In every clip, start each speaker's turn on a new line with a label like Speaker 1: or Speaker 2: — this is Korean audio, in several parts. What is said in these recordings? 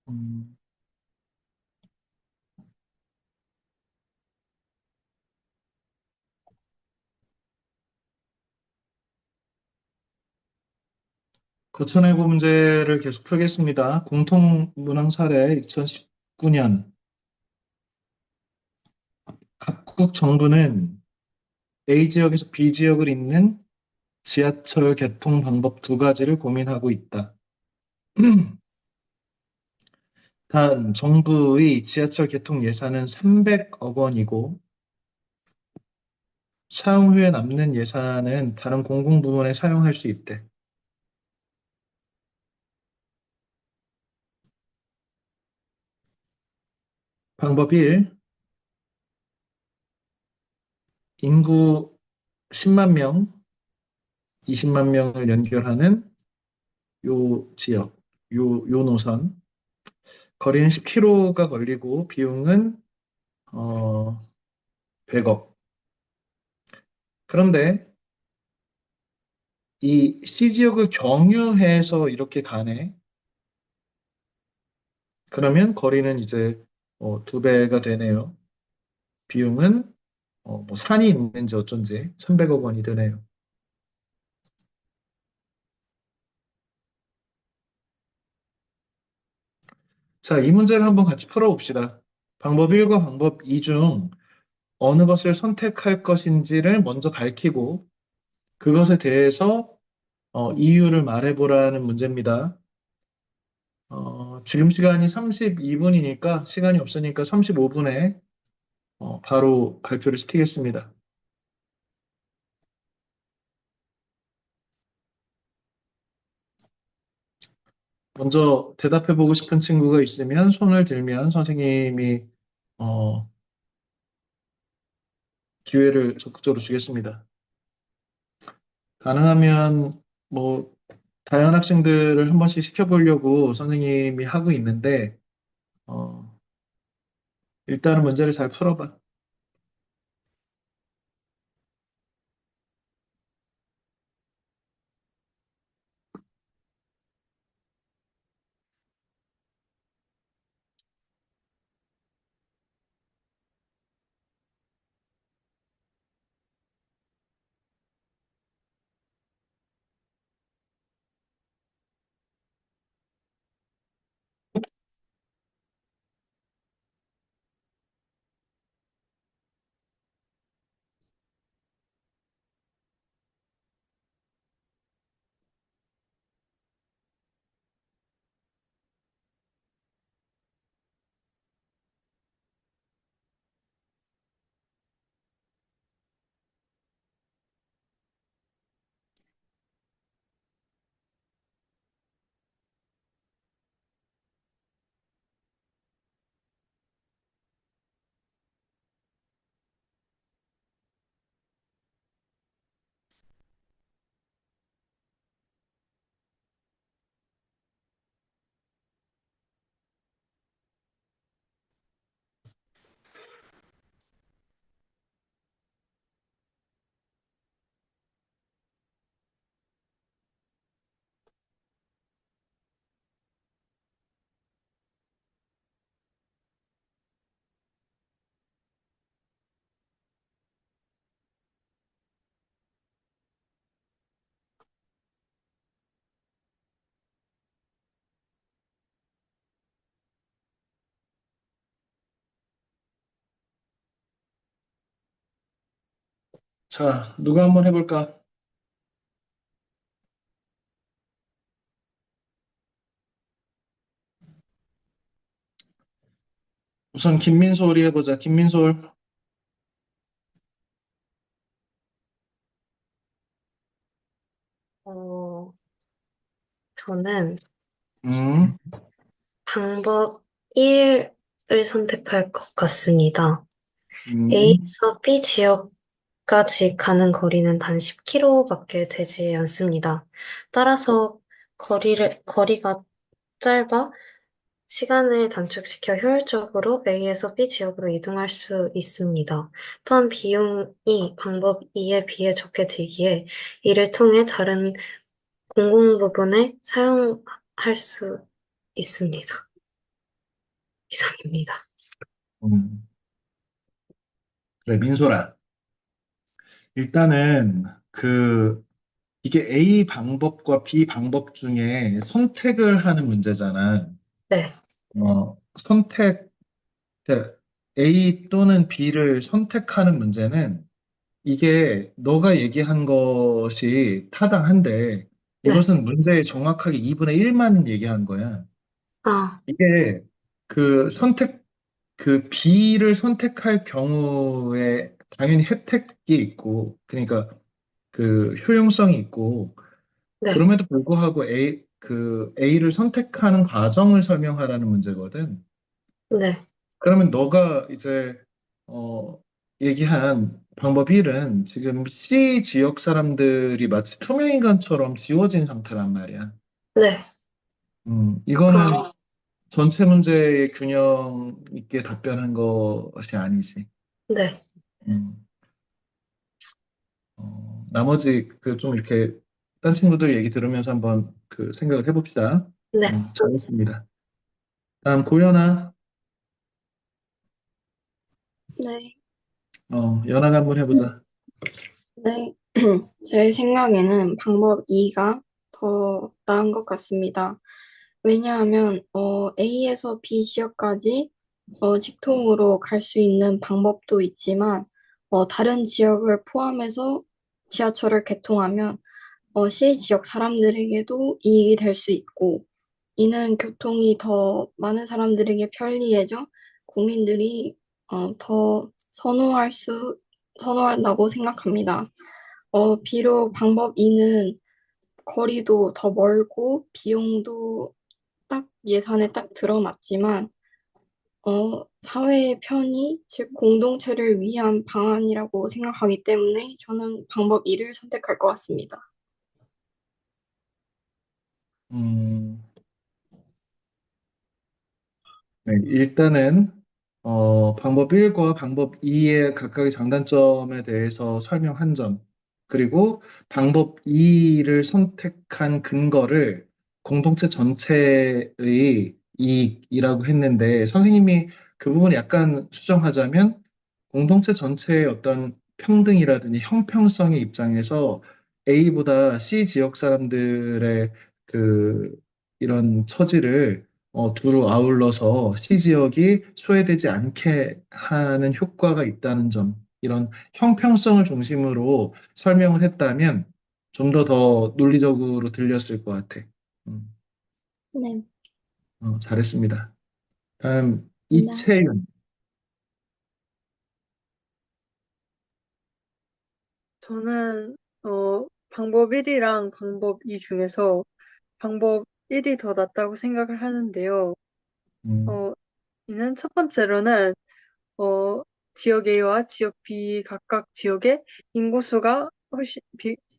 Speaker 1: 음, 거쳐내고 문제를 계속 풀겠습니다. 공통 문항 사례 2019년 각국 정부는 A 지역에서 B 지역을 잇는 지하철 개통 방법 두 가지를 고민하고 있다. 단, 정부의 지하철 개통 예산은 300억 원이고, 사용 후에 남는 예산은 다른 공공부문에 사용할 수 있대. 방법 1, 인구 10만 명, 20만 명을 연결하는 요 지역, 요 노선. 거리는 10km가 걸리고, 비용은, 100억. 그런데 이 C 지역을 경유해서 이렇게 가네. 그러면 거리는 이제 2배가 되네요. 비용은 뭐 산이 있는지 어쩐지 300억 원이 드네요. 자, 이 문제를 한번 같이 풀어봅시다. 방법 1과 방법 2 중 어느 것을 선택할 것인지를 먼저 밝히고 그것에 대해서 이유를 말해보라는 문제입니다. 지금 시간이 32분이니까 시간이 없으니까 35분에 바로 발표를 시키겠습니다. 먼저 대답해보고 싶은 친구가 있으면 손을 들면 선생님이 어, 기회를 적극적으로 주겠습니다. 가능하면 뭐 다양한 학생들을 한 번씩 시켜보려고 선생님이 하고 있는데 어, 일단은 문제를 잘 풀어봐. 자, 누가 한번 해볼까? 우선 김민솔이 해보자. 김민솔.
Speaker 2: 어, 저는
Speaker 1: 음,
Speaker 2: 방법 1을 선택할 것 같습니다.
Speaker 1: 음.
Speaker 2: A에서 B 지역까지 가는 거리는 단 10km밖에 되지 않습니다. 따라서 거리가 짧아 시간을 단축시켜 효율적으로 A에서 B 지역으로 이동할 수 있습니다. 또한 비용이 방법 2에 비해 적게 들기에 이를 통해 다른 공공 부분에 사용할 수 있습니다. 이상입니다.
Speaker 1: 음, 그래, 민소라. 일단은 이게 A 방법과 B 방법 중에 선택을 하는 문제잖아.
Speaker 2: 네,
Speaker 1: 선택, 그러니까 A 또는 B를 선택하는 문제는 이게 너가 얘기한 것이 타당한데
Speaker 2: 네.
Speaker 1: 이것은 문제의 정확하게 2분의 1만 얘기한 거야.
Speaker 2: 아,
Speaker 1: 이게 그 선택, 그 B를 선택할 경우에 당연히 혜택이 있고, 그러니까 그 효용성이 있고,
Speaker 2: 네,
Speaker 1: 그럼에도 불구하고 A를 선택하는 과정을 설명하라는 문제거든.
Speaker 2: 네,
Speaker 1: 그러면 너가 이제, 어, 얘기한 방법 1은 지금 C 지역 사람들이 마치 투명인간처럼 지워진 상태란 말이야.
Speaker 2: 네.
Speaker 1: 이거는
Speaker 2: 아,
Speaker 1: 전체 문제의 균형 있게 답변한 것이 아니지.
Speaker 2: 네,
Speaker 1: 음, 나머지 그 좀 이렇게 딴 친구들 얘기 들으면서 한번 그 생각을 해봅시다.
Speaker 2: 네,
Speaker 1: 잘했습니다. 다음 고연아,
Speaker 3: 네,
Speaker 1: 연아가 한번 해보자.
Speaker 3: 네. 제 생각에는 방법 2가 더 나은 것 같습니다. 왜냐하면, A에서 B 지역까지, 직통으로 갈 수 있는 방법도 있지만, 다른 지역을 포함해서 지하철을 개통하면, C 지역 사람들에게도 이익이 될 수 있고, 이는 교통이 더 많은 사람들에게 편리해져 국민들이 더 선호한다고 생각합니다. 비록 방법 2는 거리도 더 멀고 비용도 딱 예산에 딱 들어맞지만, 사회의 편의, 즉 공동체를 위한 방안이라고 생각하기 때문에 저는 방법 2를 선택할 것 같습니다.
Speaker 1: 음, 네, 일단은 방법 1과 방법 2의 각각의 장단점에 대해서 설명한 점, 그리고 방법 2를 선택한 근거를 공동체 전체의 이익이라고 했는데, 선생님이 그 부분을 약간 수정하자면, 공동체 전체의 어떤 평등이라든지 형평성의 입장에서 A보다 C 지역 사람들의 그 이런 처지를 두루 아울러서 C 지역이 소외되지 않게 하는 효과가 있다는 점, 이런 형평성을 중심으로 설명을 했다면 좀 더 논리적으로 들렸을 것 같아. 음,
Speaker 3: 네,
Speaker 1: 잘했습니다. 다음
Speaker 3: 네.
Speaker 1: 이채윤.
Speaker 4: 저는 방법 1이랑 방법 2 중에서 방법 1이 더 낫다고 생각을 하는데요.
Speaker 1: 음,
Speaker 4: 어, 이는 첫 번째로는 어, 지역 A와 지역 B 각각 지역의 인구수가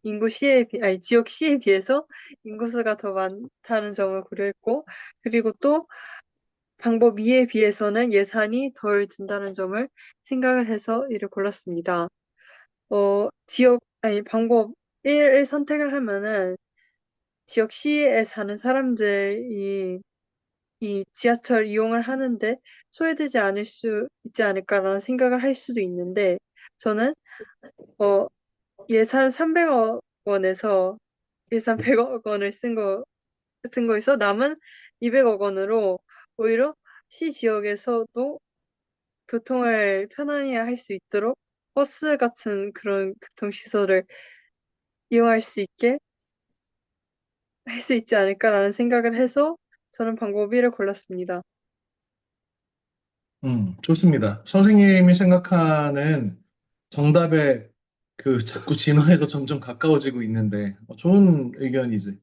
Speaker 4: 인구 C에 아니 지역 C에 비해서 인구수가 더 많다는 점을 고려했고, 그리고 또 방법 2에 비해서는 예산이 덜 든다는 점을 생각을 해서 이를 골랐습니다. 방법 1을 선택을 하면은 지역 C에 사는 사람들이 이 지하철 이용을 하는데 소외되지 않을 수 있지 않을까라는 생각을 할 수도 있는데, 저는 어, 예산 300억 원에서 예산 100억 원을 쓴 거에서 남은 200억 원으로 오히려 C 지역에서도 교통을 편안히 할 수 있도록 버스 같은 그런 교통시설을 이용할 수 있게 할 수 있지 않을까라는 생각을 해서 저는 방법 1을 골랐습니다.
Speaker 1: 좋습니다. 선생님이 생각하는 정답에 자꾸 진화에도 점점 가까워지고 있는데, 좋은 의견이지.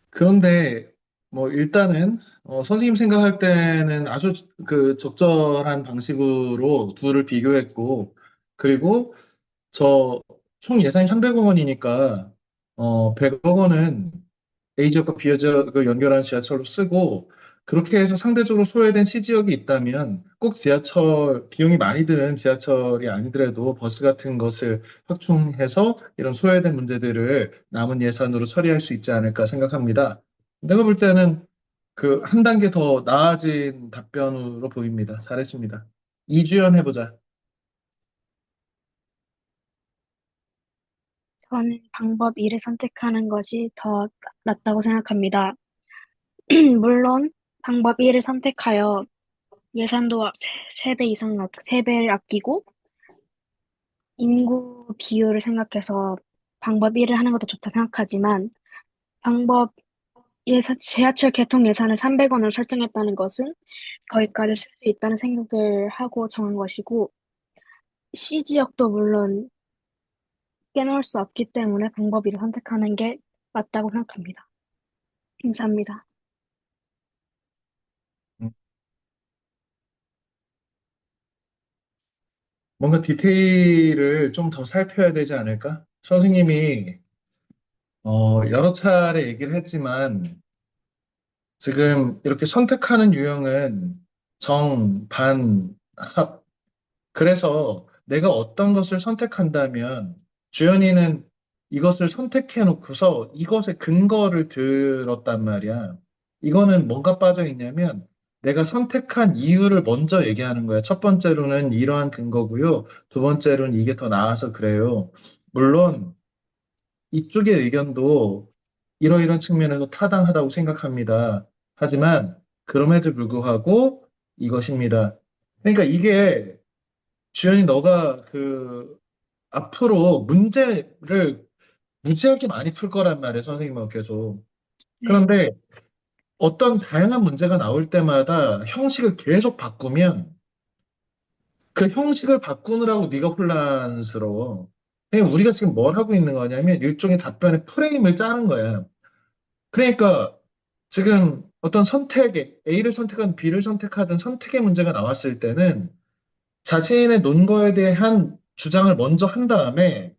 Speaker 1: 그런데, 뭐, 일단은, 선생님 생각할 때는 아주 적절한 방식으로 둘을 비교했고, 그리고 총 예산이 300억 원이니까, 100억 원은 A 지역과 B 지역을 연결하는 지하철로 쓰고 그렇게 해서 상대적으로 소외된 C 지역이 있다면 꼭 비용이 많이 드는 지하철이 아니더라도 버스 같은 것을 확충해서 이런 소외된 문제들을 남은 예산으로 처리할 수 있지 않을까 생각합니다. 내가 볼 때는 그 한 단계 더 나아진 답변으로 보입니다. 잘했습니다. 이주연 해보자.
Speaker 5: 저는 방법 1을 선택하는 것이 더 낫다고 생각합니다. 물론 방법 1을 선택하여 예산도 3배 이상, 3배를 아끼고 인구 비율을 생각해서 방법 1을 하는 것도 좋다 생각하지만 방법 지하철 개통 예산을 300원으로 설정했다는 것은 거기까지 쓸 수 있다는 생각을 하고 정한 것이고 C 지역도 물론 깨놓을 수 없기 때문에 방법 1을 선택하는 게 맞다고 생각합니다. 감사합니다.
Speaker 1: 음, 뭔가 디테일을 좀 더 살펴야 되지 않을까? 선생님이 여러 차례 얘기를 했지만 지금 이렇게 선택하는 유형은 정, 반, 합. 그래서 내가 어떤 것을 선택한다면 주연이는 이것을 선택해 놓고서 이것의 근거를 들었단 말이야. 이거는 뭔가 빠져 있냐면 내가 선택한 이유를 먼저 얘기하는 거야. 첫 번째로는 이러한 근거고요. 두 번째로는 이게 더 나아서 그래요. 물론 이쪽의 의견도 이러이러한 측면에서 타당하다고 생각합니다. 하지만 그럼에도 불구하고 이것입니다. 그러니까 이게 주연이 너가 그 앞으로 문제를 무지하게 많이 풀 거란 말이에요, 선생님하고 계속.
Speaker 5: 네.
Speaker 1: 그런데 어떤 다양한 문제가 나올 때마다 형식을 계속 바꾸면 그 형식을 바꾸느라고 네가 혼란스러워. 그냥 우리가 지금 뭘 하고 있는 거냐면 일종의 답변의 프레임을 짜는 거야. 그러니까 지금 어떤 선택에 A를 선택하든 B를 선택하든 선택의 문제가 나왔을 때는 자신의 논거에 대한 주장을 먼저 한 다음에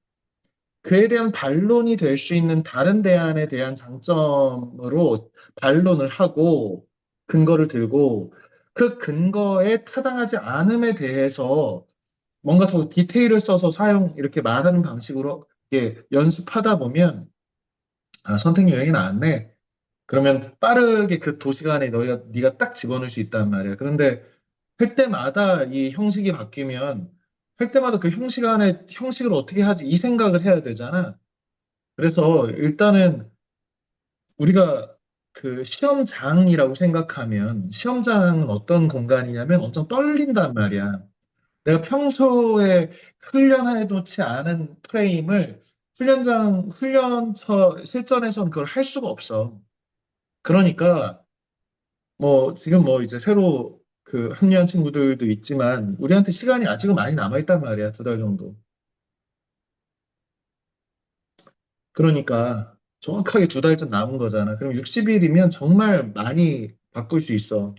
Speaker 1: 그에 대한 반론이 될 수 있는 다른 대안에 대한 장점으로 반론을 하고 근거를 들고 그 근거에 타당하지 않음에 대해서 뭔가 더 디테일을 써서 이렇게 말하는 방식으로 이렇게 연습하다 보면 아, 선택 요령이 나왔네. 그러면 빠르게 그 도시간에 네가 딱 집어넣을 수 있단 말이야. 그런데 할 때마다 이 형식이 바뀌면 할 때마다 그 형식을 어떻게 하지? 이 생각을 해야 되잖아. 그래서 일단은 우리가 그 시험장이라고 생각하면 시험장은 어떤 공간이냐면 엄청 떨린단 말이야. 내가 평소에 훈련해 놓지 않은 프레임을 훈련처 실전에서는 그걸 할 수가 없어. 그러니까 뭐 지금 뭐 이제 새로 그 합류한 친구들도 있지만 우리한테 시간이 아직은 많이 남아있단 말이야. 2달 정도. 그러니까 정확하게 2달쯤 남은 거잖아. 그럼 60일이면 정말 많이 바꿀 수 있어.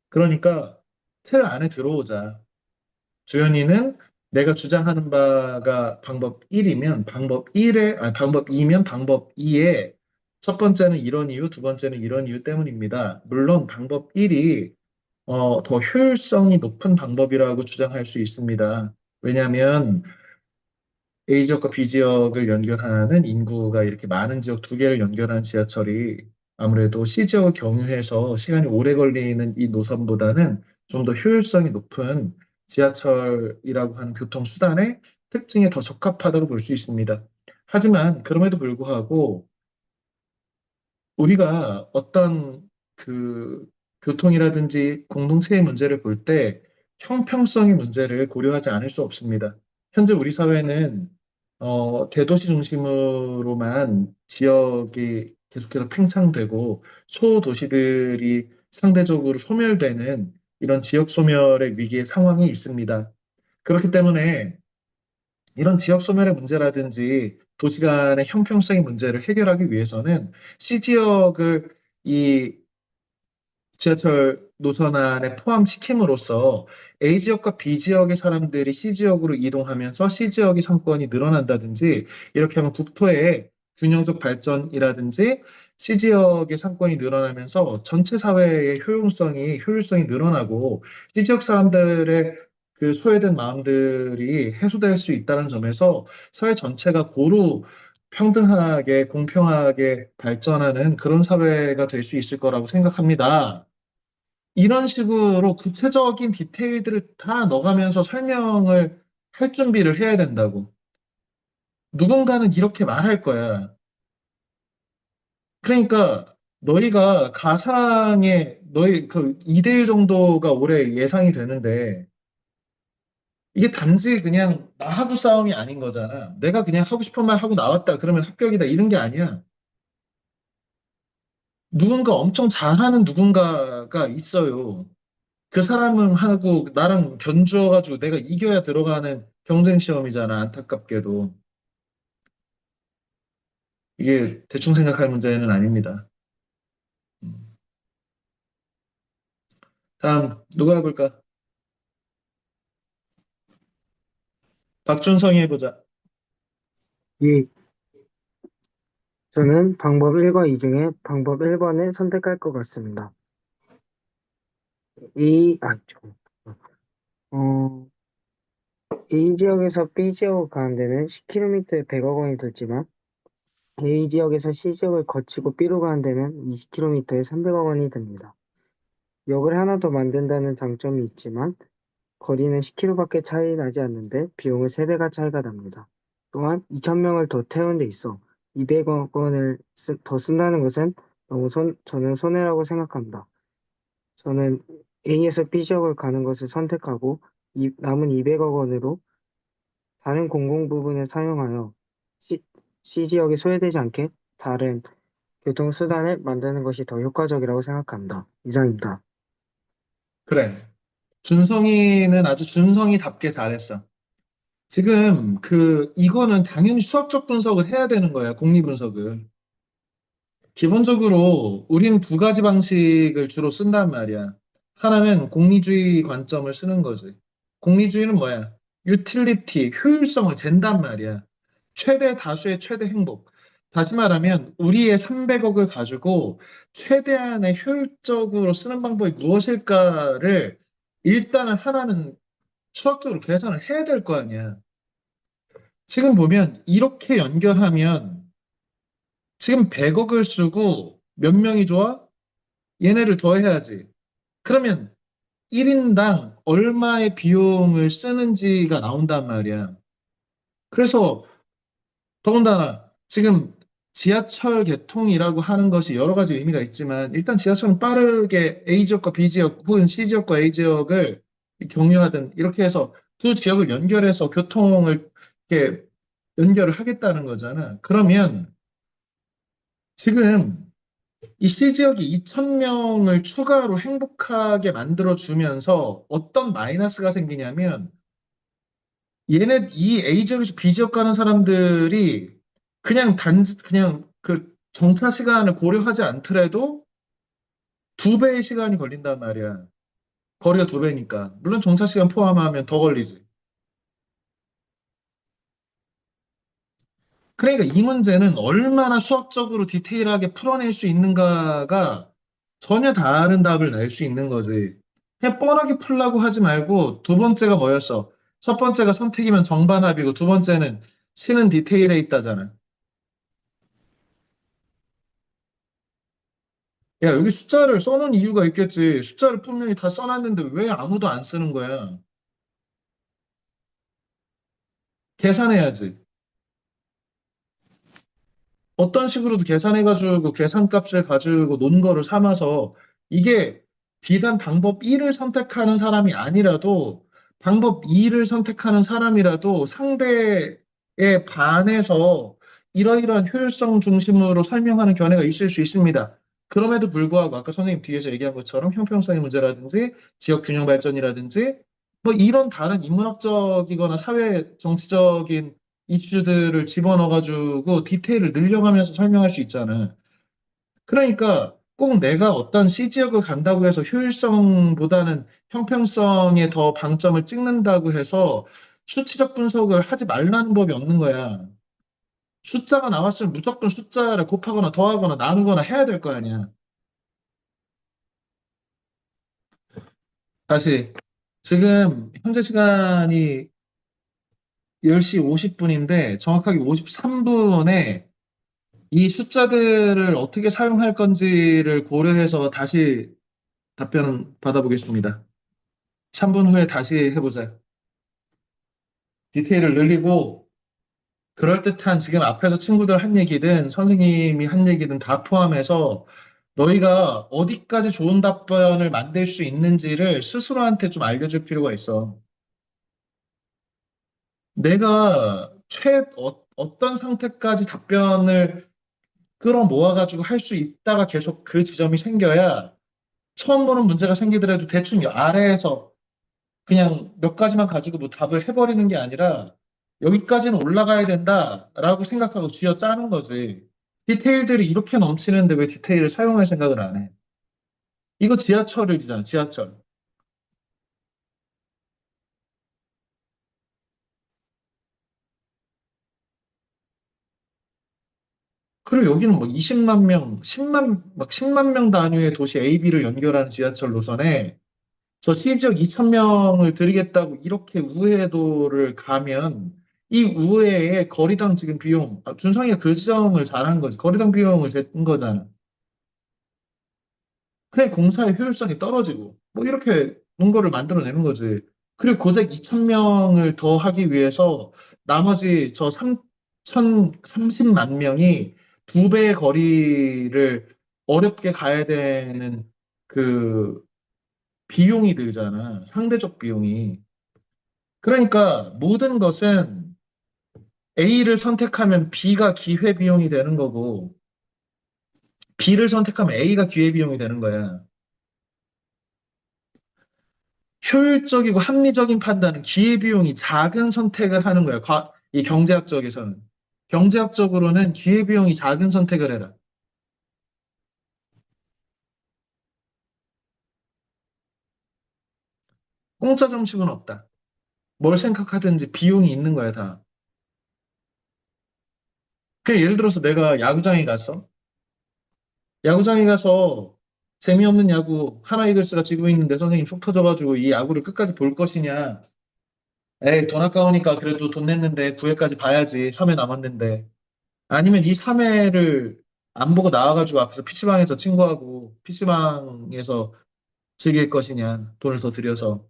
Speaker 1: 그러니까 틀 안에 들어오자. 주연이는 내가 주장하는 바가 방법 1이면 방법 2면 방법 2에 첫 번째는 이런 이유, 두 번째는 이런 이유 때문입니다. 물론 방법 1이 더 효율성이 높은 방법이라고 주장할 수 있습니다. 왜냐하면 A 지역과 B 지역을 연결하는 인구가 이렇게 많은 지역 2개를 연결한 지하철이 아무래도 C 지역을 경유해서 시간이 오래 걸리는 이 노선보다는 좀 더 효율성이 높은 지하철이라고 하는 교통수단의 특징에 더 적합하다고 볼 수 있습니다. 하지만 그럼에도 불구하고 우리가 어떤 그 교통이라든지 공동체의 문제를 볼 때 형평성의 문제를 고려하지 않을 수 없습니다. 현재 우리 사회는 대도시 중심으로만 지역이 계속해서 팽창되고 소도시들이 상대적으로 소멸되는 이런 지역 소멸의 위기의 상황이 있습니다. 그렇기 때문에 이런 지역 소멸의 문제라든지 도시 간의 형평성의 문제를 해결하기 위해서는 C지역을 이 지하철 노선 안에 포함시킴으로써 A지역과 B지역의 사람들이 C지역으로 이동하면서 C지역의 상권이 늘어난다든지 이렇게 하면 국토의 균형적 발전이라든지 C지역의 상권이 늘어나면서 전체 사회의 효율성이 늘어나고 C지역 사람들의 그 소외된 마음들이 해소될 수 있다는 점에서 사회 전체가 고루 평등하게, 공평하게 발전하는 그런 사회가 될 수 있을 거라고 생각합니다. 이런 식으로 구체적인 디테일들을 다 넣어가면서 설명을 할 준비를 해야 된다고. 누군가는 이렇게 말할 거야. 그러니까 너희가 가상의 너희 그 2대1 정도가 올해 예상이 되는데 이게 단지 그냥 나하고 싸움이 아닌 거잖아. 내가 그냥 하고 싶은 말 하고 나왔다. 그러면 합격이다. 이런 게 아니야. 누군가 엄청 잘하는 누군가가 있어요. 그 사람은 하고 나랑 견주어가지고 내가 이겨야 들어가는 경쟁 시험이잖아. 안타깝게도. 이게 대충 생각할 문제는 아닙니다. 음. 다음 누가 해볼까? 박준성이 해보자.
Speaker 6: 이, 저는 방법 1과 2 중에 방법 1번을 선택할 것 같습니다. 어, A 지역에서 B 지역으로 가는 데는 10km에 100억 원이 들지만 A 지역에서 C 지역을 거치고 B로 가는 데는 20km에 300억 원이 듭니다. 역을 하나 더 만든다는 장점이 있지만 거리는 10km밖에 차이 나지 않는데 비용은 3배가 차이가 납니다. 또한 2,000명을 더 태우는 데 있어 200억 원을 더 쓴다는 것은 저는 손해라고 생각합니다. 저는 A에서 B 지역을 가는 것을 선택하고 남은 200억 원으로 다른 공공 부분을 사용하여 C, C 지역이 소외되지 않게 다른 교통수단을 만드는 것이 더 효과적이라고 생각합니다. 이상입니다.
Speaker 1: 그래. 준성이는 아주 준성이답게 잘했어. 지금 이거는 당연히 수학적 분석을 해야 되는 거야, 공리 분석을. 기본적으로 우리는 두 가지 방식을 주로 쓴단 말이야. 하나는 공리주의 관점을 쓰는 거지. 공리주의는 뭐야? 유틸리티, 효율성을 잰단 말이야. 최대 다수의 최대 행복. 다시 말하면 우리의 300억을 가지고 최대한의 효율적으로 쓰는 방법이 무엇일까를 일단은 하나는 수학적으로 계산을 해야 될 거 아니야. 지금 보면 이렇게 연결하면 지금 100억을 쓰고 몇 명이 좋아? 얘네를 더해야지. 그러면 1인당 얼마의 비용을 쓰는지가 나온단 말이야. 그래서 더군다나 지금 지하철 개통이라고 하는 것이 여러 가지 의미가 있지만 일단 지하철은 빠르게 A 지역과 B 지역 혹은 C 지역과 A 지역을 경유하든 이렇게 해서 두 지역을 연결해서 교통을 이렇게 연결을 하겠다는 거잖아. 그러면 지금 이 C 지역이 2,000명을 추가로 행복하게 만들어주면서 어떤 마이너스가 생기냐면 이 A 지역에서 B 지역 가는 사람들이 그냥 그 정차 시간을 고려하지 않더라도 2배의 시간이 걸린단 말이야. 거리가 2배니까. 물론 정차 시간 포함하면 더 걸리지. 그러니까 이 문제는 얼마나 수학적으로 디테일하게 풀어낼 수 있는가가 전혀 다른 답을 낼 수 있는 거지. 그냥 뻔하게 풀라고 하지 말고 두 번째가 뭐였어? 첫 번째가 선택이면 정반합이고 두 번째는 신은 디테일에 있다잖아. 야, 여기 숫자를 써놓은 이유가 있겠지. 숫자를 분명히 다 써놨는데 왜 아무도 안 쓰는 거야? 계산해야지. 어떤 식으로도 계산해가지고 계산값을 가지고 논 거를 삼아서 이게 비단 방법 1을 선택하는 사람이 아니라도 방법 2를 선택하는 사람이라도 상대에 반해서 이러이러한 효율성 중심으로 설명하는 견해가 있을 수 있습니다. 그럼에도 불구하고 아까 선생님 뒤에서 얘기한 것처럼 형평성의 문제라든지 지역 균형 발전이라든지 뭐 이런 다른 인문학적이거나 사회 정치적인 이슈들을 집어넣어가지고 디테일을 늘려가면서 설명할 수 있잖아. 그러니까 꼭 내가 어떤 C 지역을 간다고 해서 효율성보다는 형평성에 더 방점을 찍는다고 해서 수치적 분석을 하지 말라는 법이 없는 거야. 숫자가 나왔으면 무조건 숫자를 곱하거나 더하거나 나누거나 해야 될 거 아니야. 다시 지금 현재 시간이 10시 50분인데 정확하게 53분에 이 숫자들을 어떻게 사용할 건지를 고려해서 다시 답변 받아보겠습니다. 3분 후에 다시 해보자. 디테일을 늘리고 그럴듯한 지금 앞에서 친구들 한 얘기든 선생님이 한 얘기든 다 포함해서 너희가 어디까지 좋은 답변을 만들 수 있는지를 스스로한테 좀 알려줄 필요가 있어. 내가 어떤 상태까지 답변을 끌어모아가지고 할 수 있다가 계속 그 지점이 생겨야 처음 보는 문제가 생기더라도 대충 아래에서 그냥 몇 가지만 가지고 뭐 답을 해버리는 게 아니라 여기까지는 올라가야 된다라고 생각하고 쥐어 짜는 거지. 디테일들이 이렇게 넘치는데 왜 디테일을 사용할 생각을 안 해? 이거 지하철이잖아, 지하철. 그리고 여기는 뭐 20만 명, 10만 명 단위의 도시 A, B를 연결하는 지하철 노선에 저 시지역 2천 명을 드리겠다고 이렇게 우회도를 가면 이 우회의 거리당 지금 비용, 준성이가 그 지정을 잘한 거지. 거리당 비용을 쟀던 거잖아. 그래, 공사의 효율성이 떨어지고, 뭐 이렇게 문거를 만들어내는 거지. 그리고 고작 2천 명을 더 하기 위해서 나머지 저 3,030만 명이 두 배의 거리를 어렵게 가야 되는 그 비용이 들잖아. 상대적 비용이. 그러니까 모든 것은 A를 선택하면 B가 기회 비용이 되는 거고, B를 선택하면 A가 기회 비용이 되는 거야. 효율적이고 합리적인 판단은 기회비용이 작은 선택을 하는 거야. 이 경제학적에서는. 경제학적으로는 기회비용이 작은 선택을 해라. 공짜 점심은 없다. 뭘 생각하든지 비용이 있는 거야, 다. 예를 들어서 내가 야구장에 갔어. 야구장에 가서 재미없는 야구, 하나 이글스가 지고 있는데 선생님 속 터져가지고 이 야구를 끝까지 볼 것이냐. 에이, 돈 아까우니까 그래도 돈 냈는데 9회까지 봐야지. 3회 남았는데. 아니면 이 3회를 안 보고 나와가지고 앞에서 PC방에서 친구하고 PC방에서 즐길 것이냐, 돈을 더 들여서.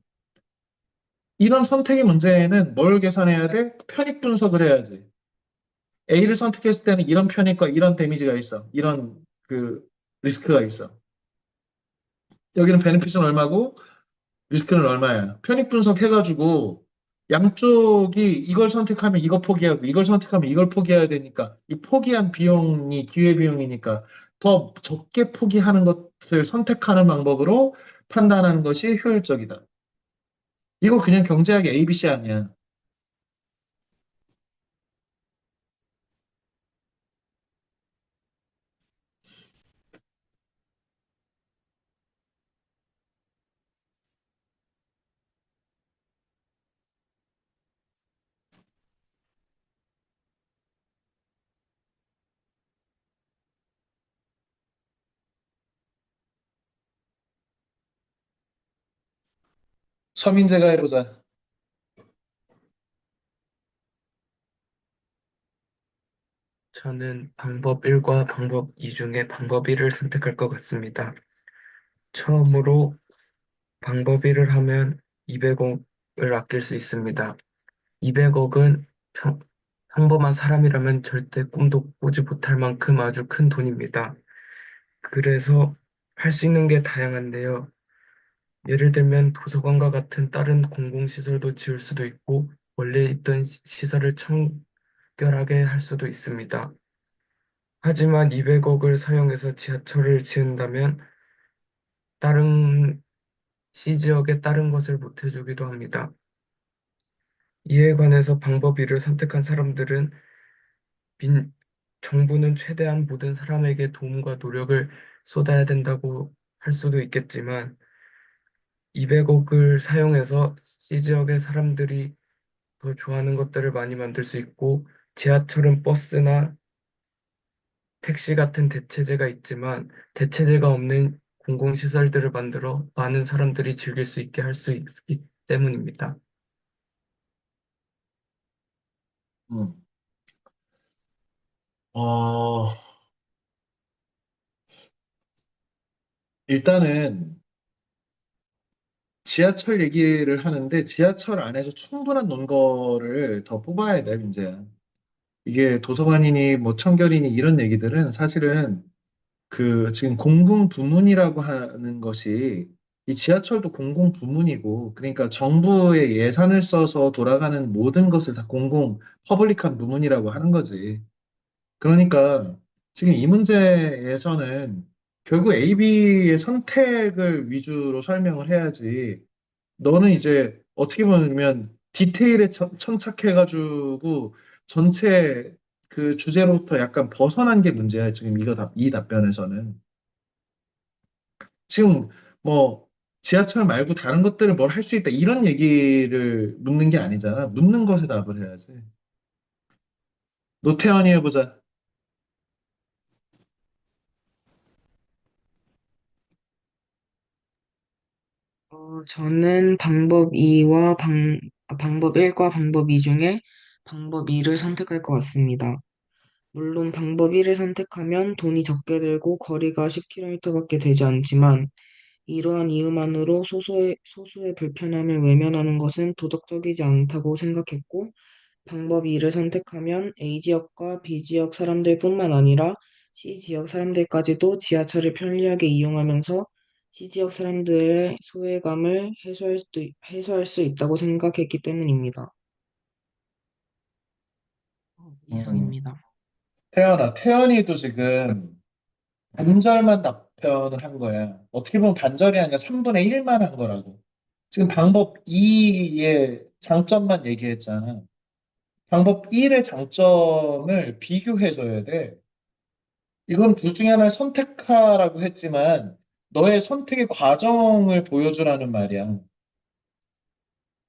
Speaker 1: 이런 선택의 문제에는 뭘 계산해야 돼? 편익 분석을 해야지. A를 선택했을 때는 이런 편익과 이런 데미지가 있어. 이런 그 리스크가 있어. 여기는 베네핏은 얼마고 리스크는 얼마야. 편익 분석해가지고 양쪽이 이걸 선택하면 이거 포기하고 이걸 선택하면 이걸 포기해야 되니까 이 포기한 비용이 기회 비용이니까 더 적게 포기하는 것을 선택하는 방법으로 판단하는 것이 효율적이다. 이거 그냥 경제학의 ABC 아니야. 서민재가 해보자.
Speaker 7: 저는 방법 1과 방법 2 중에 방법 1을 선택할 것 같습니다. 처음으로 방법 1을 하면 200억을 아낄 수 있습니다. 200억은 평범한 사람이라면 절대 꿈도 꾸지 못할 만큼 아주 큰 돈입니다. 그래서 할 수 있는 게 다양한데요. 예를 들면 도서관과 같은 다른 공공시설도 지을 수도 있고 원래 있던 시설을 청결하게 할 수도 있습니다. 하지만 200억을 사용해서 지하철을 지은다면 다른 C지역에 다른 것을 못 해주기도 합니다. 이에 관해서 방법 1을 선택한 사람들은 민, 정부는 최대한 모든 사람에게 도움과 노력을 쏟아야 된다고 할 수도 있겠지만 200억을 사용해서 C지역의 사람들이 더 좋아하는 것들을 많이 만들 수 있고 지하철은 버스나 택시 같은 대체제가 있지만 대체제가 없는 공공시설들을 만들어 많은 사람들이 즐길 수 있게 할 수 있기 때문입니다.
Speaker 1: 음. 어, 일단은 지하철 얘기를 하는데 지하철 안에서 충분한 논거를 더 뽑아야 돼, 민재야. 이게 도서관이니 뭐 청결이니 이런 얘기들은 사실은 그 지금 공공부문이라고 하는 것이 이 지하철도 공공부문이고 그러니까 정부의 예산을 써서 돌아가는 모든 것을 다 퍼블릭한 부문이라고 하는 거지. 그러니까 지금 이 문제에서는 결국 A, B의 선택을 위주로 설명을 해야지. 너는 이제 어떻게 보면 디테일에 천착해가지고 전체 그 주제로부터 약간 벗어난 게 문제야. 지금 이 답변에서는. 지금 뭐 지하철 말고 다른 것들을 뭘 할 수 있다 이런 얘기를 묻는 게 아니잖아. 묻는 것에 답을 해야지. 노태환이 해보자.
Speaker 6: 저는 방법 1과 방법 2 중에 방법 2를 선택할 것 같습니다. 물론 방법 1을 선택하면 돈이 적게 들고 거리가 10km밖에 되지 않지만 이러한 이유만으로 소수의 불편함을 외면하는 것은 도덕적이지 않다고 생각했고 방법 2를 선택하면 A지역과 B지역 사람들뿐만 아니라 C지역 사람들까지도 지하철을 편리하게 이용하면서 C지역 사람들의 소외감을 해소할 수 있다고 생각했기 때문입니다.
Speaker 1: 음,
Speaker 6: 이상입니다.
Speaker 1: 태연이도 지금 반절만 답변을 한 거야. 어떻게 보면 반절이 아니라 3분의 1만 한 거라고. 지금 방법 2의 장점만 얘기했잖아. 방법 1의 장점을 비교해줘야 돼. 이건 둘 중에 하나를 선택하라고 했지만 너의 선택의 과정을 보여주라는 말이야.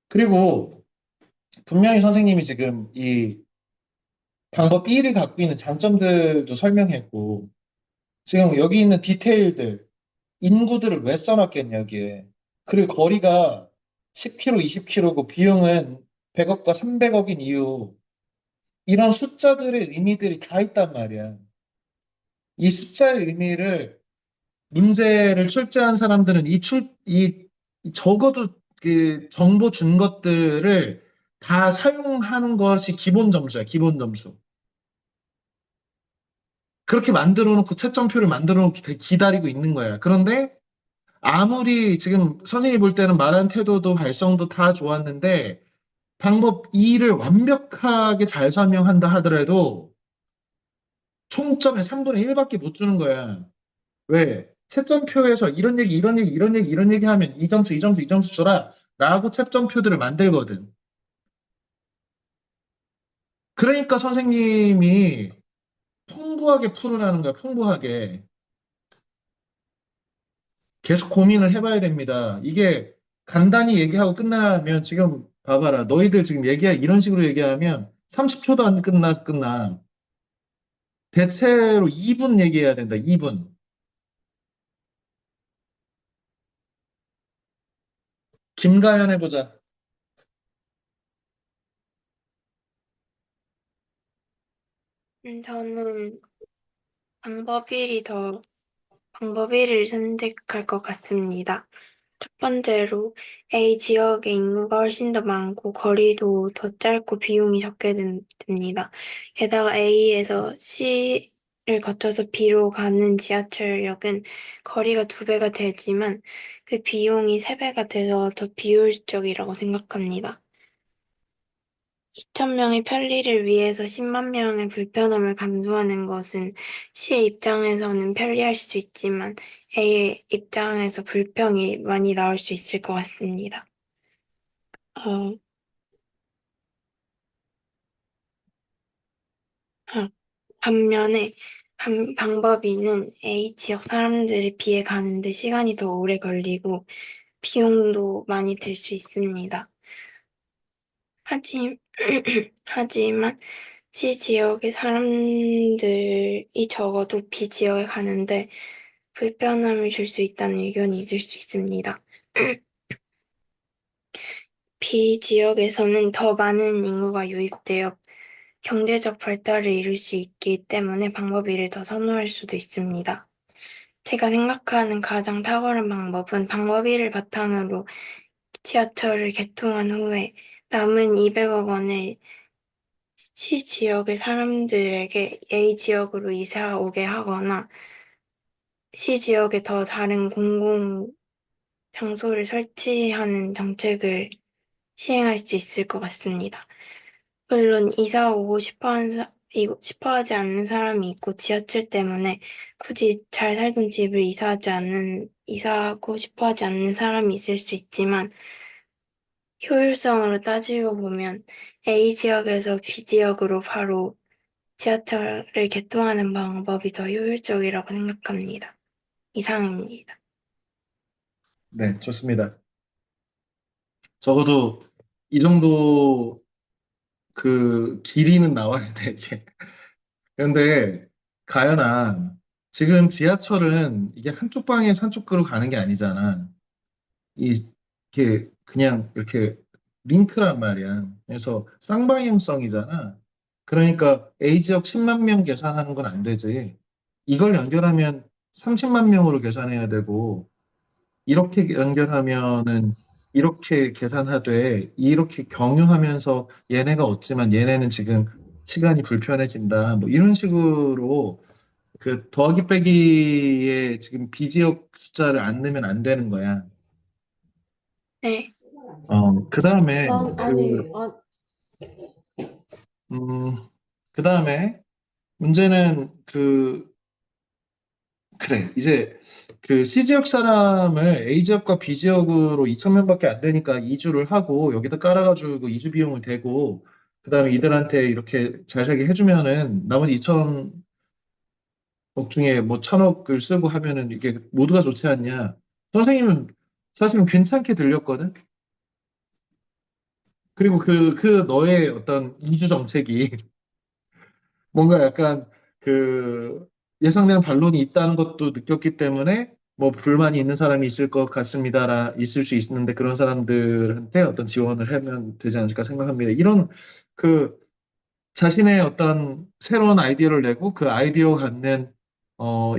Speaker 1: 그리고 분명히 선생님이 지금 이 방법 1이 갖고 있는 장점들도 설명했고 지금 여기 있는 디테일들 인구들을 왜 써놨겠냐, 여기에. 그리고 거리가 10km, 20km고 비용은 100억과 300억인 이유. 이런 숫자들의 의미들이 다 있단 말이야. 이 숫자의 의미를 문제를 출제한 사람들은 이 적어도 그 정보 준 것들을 다 사용하는 것이 기본 점수야, 기본 점수. 그렇게 만들어 놓고 채점표를 만들어 놓고 기다리고 있는 거야. 그런데 아무리 지금 선생님이 볼 때는 말한 태도도 발성도 다 좋았는데 방법 2를 완벽하게 잘 설명한다 하더라도 총점의 3분의 1밖에 못 주는 거야. 왜? 채점표에서 이런 얘기, 이런 얘기, 이런 얘기, 이런 얘기 하면 이 점수, 이 점수, 이 점수 주라 라고 채점표들을 만들거든. 그러니까 선생님이 풍부하게 풀으라는 거야, 풍부하게. 계속 고민을 해봐야 됩니다. 이게 간단히 얘기하고 끝나면 지금 봐봐라. 너희들 지금 이런 식으로 얘기하면 30초도 안 끝나. 대체로 2분 얘기해야 된다, 2분. 김가연 해보자.
Speaker 3: 저는 방법 방법 1을 선택할 것 같습니다. 첫 번째로 A 지역의 인구가 훨씬 더 많고 거리도 더 짧고 비용이 적게 듭니다. 게다가 A에서 C를 거쳐서 B로 가는 지하철역은 거리가 2배가 되지만 그 비용이 3배가 돼서 더 비효율적이라고 생각합니다. 2,000명의 편리를 위해서 10만 명의 불편함을 감수하는 것은 C의 입장에서는 편리할 수 있지만 A의 입장에서 불평이 많이 나올 수 있을 것 같습니다. 어, 아, 반면에 방법 2는 A 지역 사람들에 비해 가는데 시간이 더 오래 걸리고 비용도 많이 들 수 있습니다. 하지, 하지만 C 지역의 사람들이 적어도 B 지역에 가는데 불편함을 줄 수 있다는 의견이 있을 수 있습니다. B 지역에서는 더 많은 인구가 유입되어 경제적 발달을 이룰 수 있기 때문에 방법 1을 더 선호할 수도 있습니다. 제가 생각하는 가장 탁월한 방법은 방법 1을 바탕으로 지하철을 개통한 후에 남은 200억 원을 시 지역의 사람들에게 A 지역으로 이사 오게 하거나 시 지역에 더 다른 공공 장소를 설치하는 정책을 시행할 수 있을 것 같습니다. 물론 이사 오고 싶어 하지 않는 사람이 있고 지하철 때문에 굳이 잘 살던 집을 이사하고 싶어 하지 않는 사람이 있을 수 있지만 효율성으로 따지고 보면 A 지역에서 B 지역으로 바로 지하철을 개통하는 방법이 더 효율적이라고 생각합니다. 이상입니다.
Speaker 1: 네, 좋습니다. 적어도 이 정도 그 길이는 나와야 돼, 이게. 그런데 가연아, 지금 지하철은 이게 한쪽 방에서 한쪽으로 가는 게 아니잖아. 이게 그냥 이렇게 링크란 말이야. 그래서 쌍방향성이잖아. 그러니까 A 지역 10만 명 계산하는 건 안 되지. 이걸 연결하면 30만 명으로 계산해야 되고, 이렇게 연결하면은 이렇게 계산하되, 이렇게 경유하면서 얘네가 없지만 얘네는 지금 시간이 불편해진다. 뭐 이런 식으로 그 더하기 빼기에 지금 비지역 숫자를 안 넣으면 안 되는 거야.
Speaker 3: 네,
Speaker 1: 그 다음에
Speaker 2: 아니,
Speaker 1: 음, 그 다음에 문제는 그래. 이제 그 C지역 사람을 A지역과 B지역으로 2천 명밖에 안 되니까 이주를 하고 여기다 깔아가지고 이주 비용을 대고 그 다음에 이들한테 이렇게 잘 살게 해주면은 나머지 2천억 중에 뭐 1,000억을 쓰고 하면은 이게 모두가 좋지 않냐. 선생님은 사실은 괜찮게 들렸거든. 그리고 그 너의 어떤 이주 정책이 뭔가 약간 그 예상되는 반론이 있다는 것도 느꼈기 때문에 뭐 불만이 있는 사람이 있을 것 같습니다라 있을 수 있는데 그런 사람들한테 어떤 지원을 하면 되지 않을까 생각합니다. 이런 그 자신의 어떤 새로운 아이디어를 내고 그 아이디어 갖는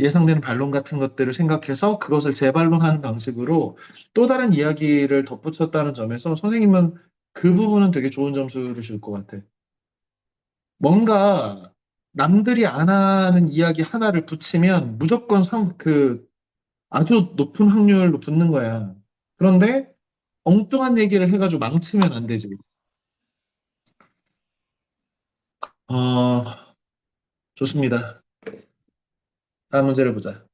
Speaker 1: 예상되는 반론 같은 것들을 생각해서 그것을 재반론하는 방식으로 또 다른 이야기를 덧붙였다는 점에서 선생님은 그 부분은 되게 좋은 점수를 줄 것 같아. 뭔가 남들이 안 하는 이야기 하나를 붙이면 무조건 아주 높은 확률로 붙는 거야. 그런데 엉뚱한 얘기를 해가지고 망치면 안 되지. 어, 좋습니다. 다음 문제를 보자.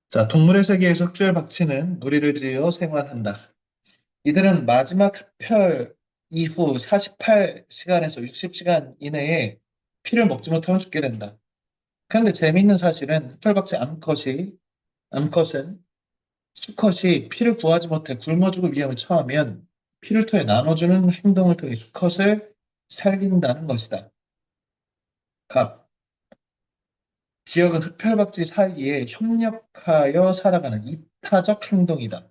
Speaker 1: 자, 동물의 세계에서 흑별박쥐는 무리를 지어 생활한다. 이들은 마지막 흡혈 이후 48시간에서 60시간 이내에 피를 먹지 못하면 죽게 된다. 그런데 재미있는 사실은 흑별박쥐 암컷은 수컷이 피를 구하지 못해 굶어 죽을 위험에 처하면 피를 통해 나눠주는 행동을 통해 수컷을 살린다는 것이다. 갑. 지역은 흡혈박쥐 사이에 협력하여 살아가는 이타적 행동이다.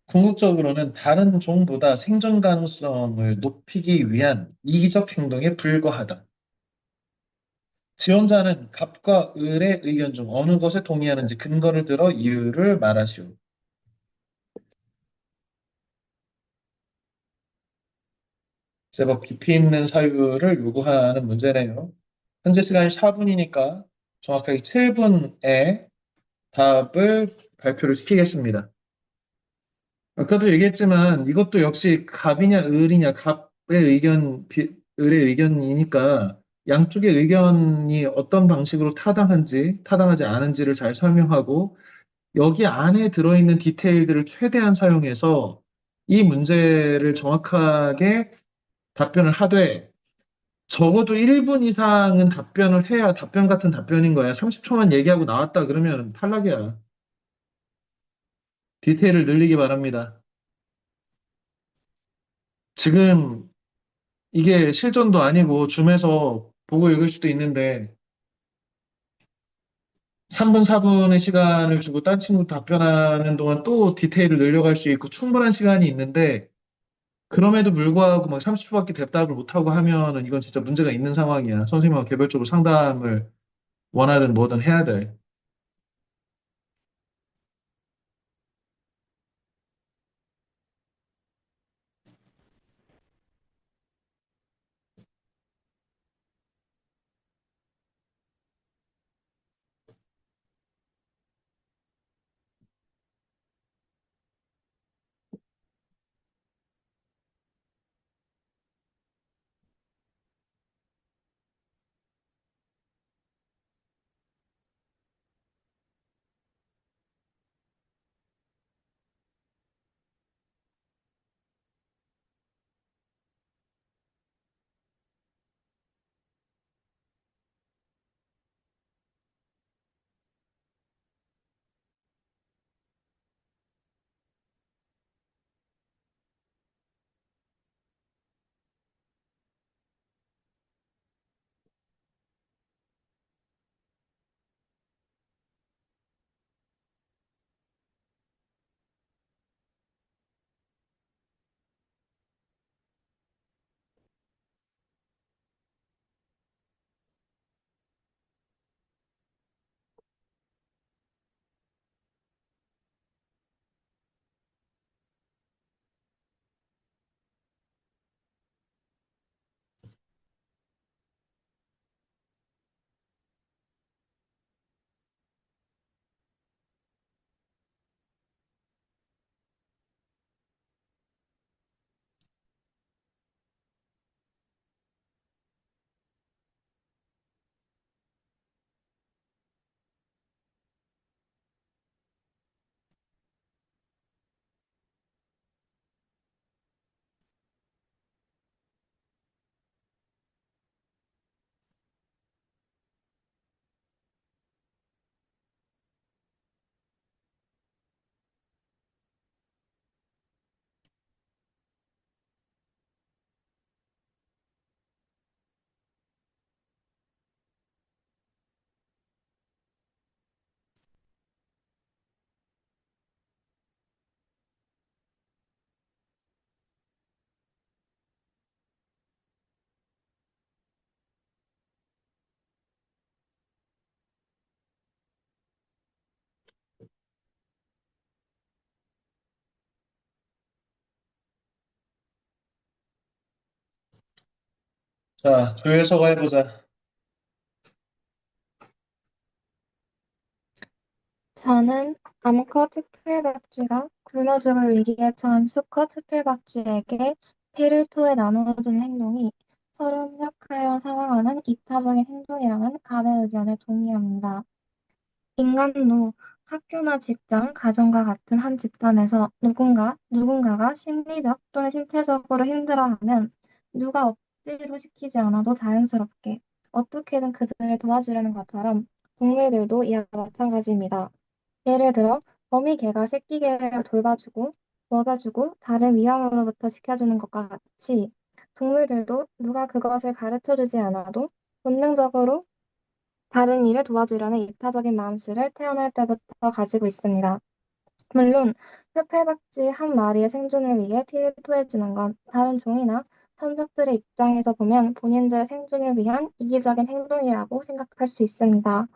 Speaker 1: 궁극적으로는 다른 종보다 생존 가능성을 높이기 위한 이기적 행동에 불과하다. 지원자는 갑과 을의 의견 중 어느 것에 동의하는지 근거를 들어 이유를 말하시오. 제법 깊이 있는 사유를 요구하는 문제네요. 현재 시간이 4분이니까 정확하게 7분에 답을 발표를 시키겠습니다. 아까도 얘기했지만 이것도 역시 갑이냐 을이냐 을의 의견이니까 양쪽의 의견이 어떤 방식으로 타당한지 타당하지 않은지를 잘 설명하고 여기 안에 들어있는 디테일들을 최대한 사용해서 이 문제를 정확하게 답변을 하되 적어도 1분 이상은 답변을 해야 답변 같은 답변인 거야. 30초만 얘기하고 나왔다 그러면 탈락이야. 디테일을 늘리기 바랍니다. 지금 이게 실전도 아니고 줌에서 보고 읽을 수도 있는데 3분, 4분의 시간을 주고 딴 친구 답변하는 동안 또 디테일을 늘려갈 수 있고 충분한 시간이 있는데 그럼에도 불구하고 막 30초밖에 대답을 못하고 하면은 이건 진짜 문제가 있는 상황이야. 선생님하고 개별적으로 상담을 원하든 뭐든 해야 돼. 자, 조회서가 해보자.
Speaker 8: 저는 암컷 특필박쥐가 굶어 죽을 위기에 처한 수컷 특필박쥐에게 피를 토해 나누어주는 행동이 서로 협력하여 상황하는 이타적인 행동이라는 갑의 의견에 동의합니다. 인간도 학교나 직장, 가정과 같은 한 집단에서 누군가가 심리적 또는 신체적으로 힘들어하면 누가 억지로 시키지 않아도 자연스럽게 어떻게든 그들을 도와주려는 것처럼 동물들도 이와 마찬가지입니다. 예를 들어, 어미 개가 새끼 개를 돌봐주고, 먹여주고, 다른 위험으로부터 지켜주는 것과 같이, 동물들도 누가 그것을 가르쳐주지 않아도 본능적으로 다른 일을 도와주려는 이타적인 마음씨를 태어날 때부터 가지고 있습니다. 물론, 흑팔박쥐 한 마리의 생존을 위해 피를 토해주는 건 다른 종이나 천적들의 입장에서 보면 본인들의 생존을 위한 이기적인 행동이라고 생각할 수 있습니다.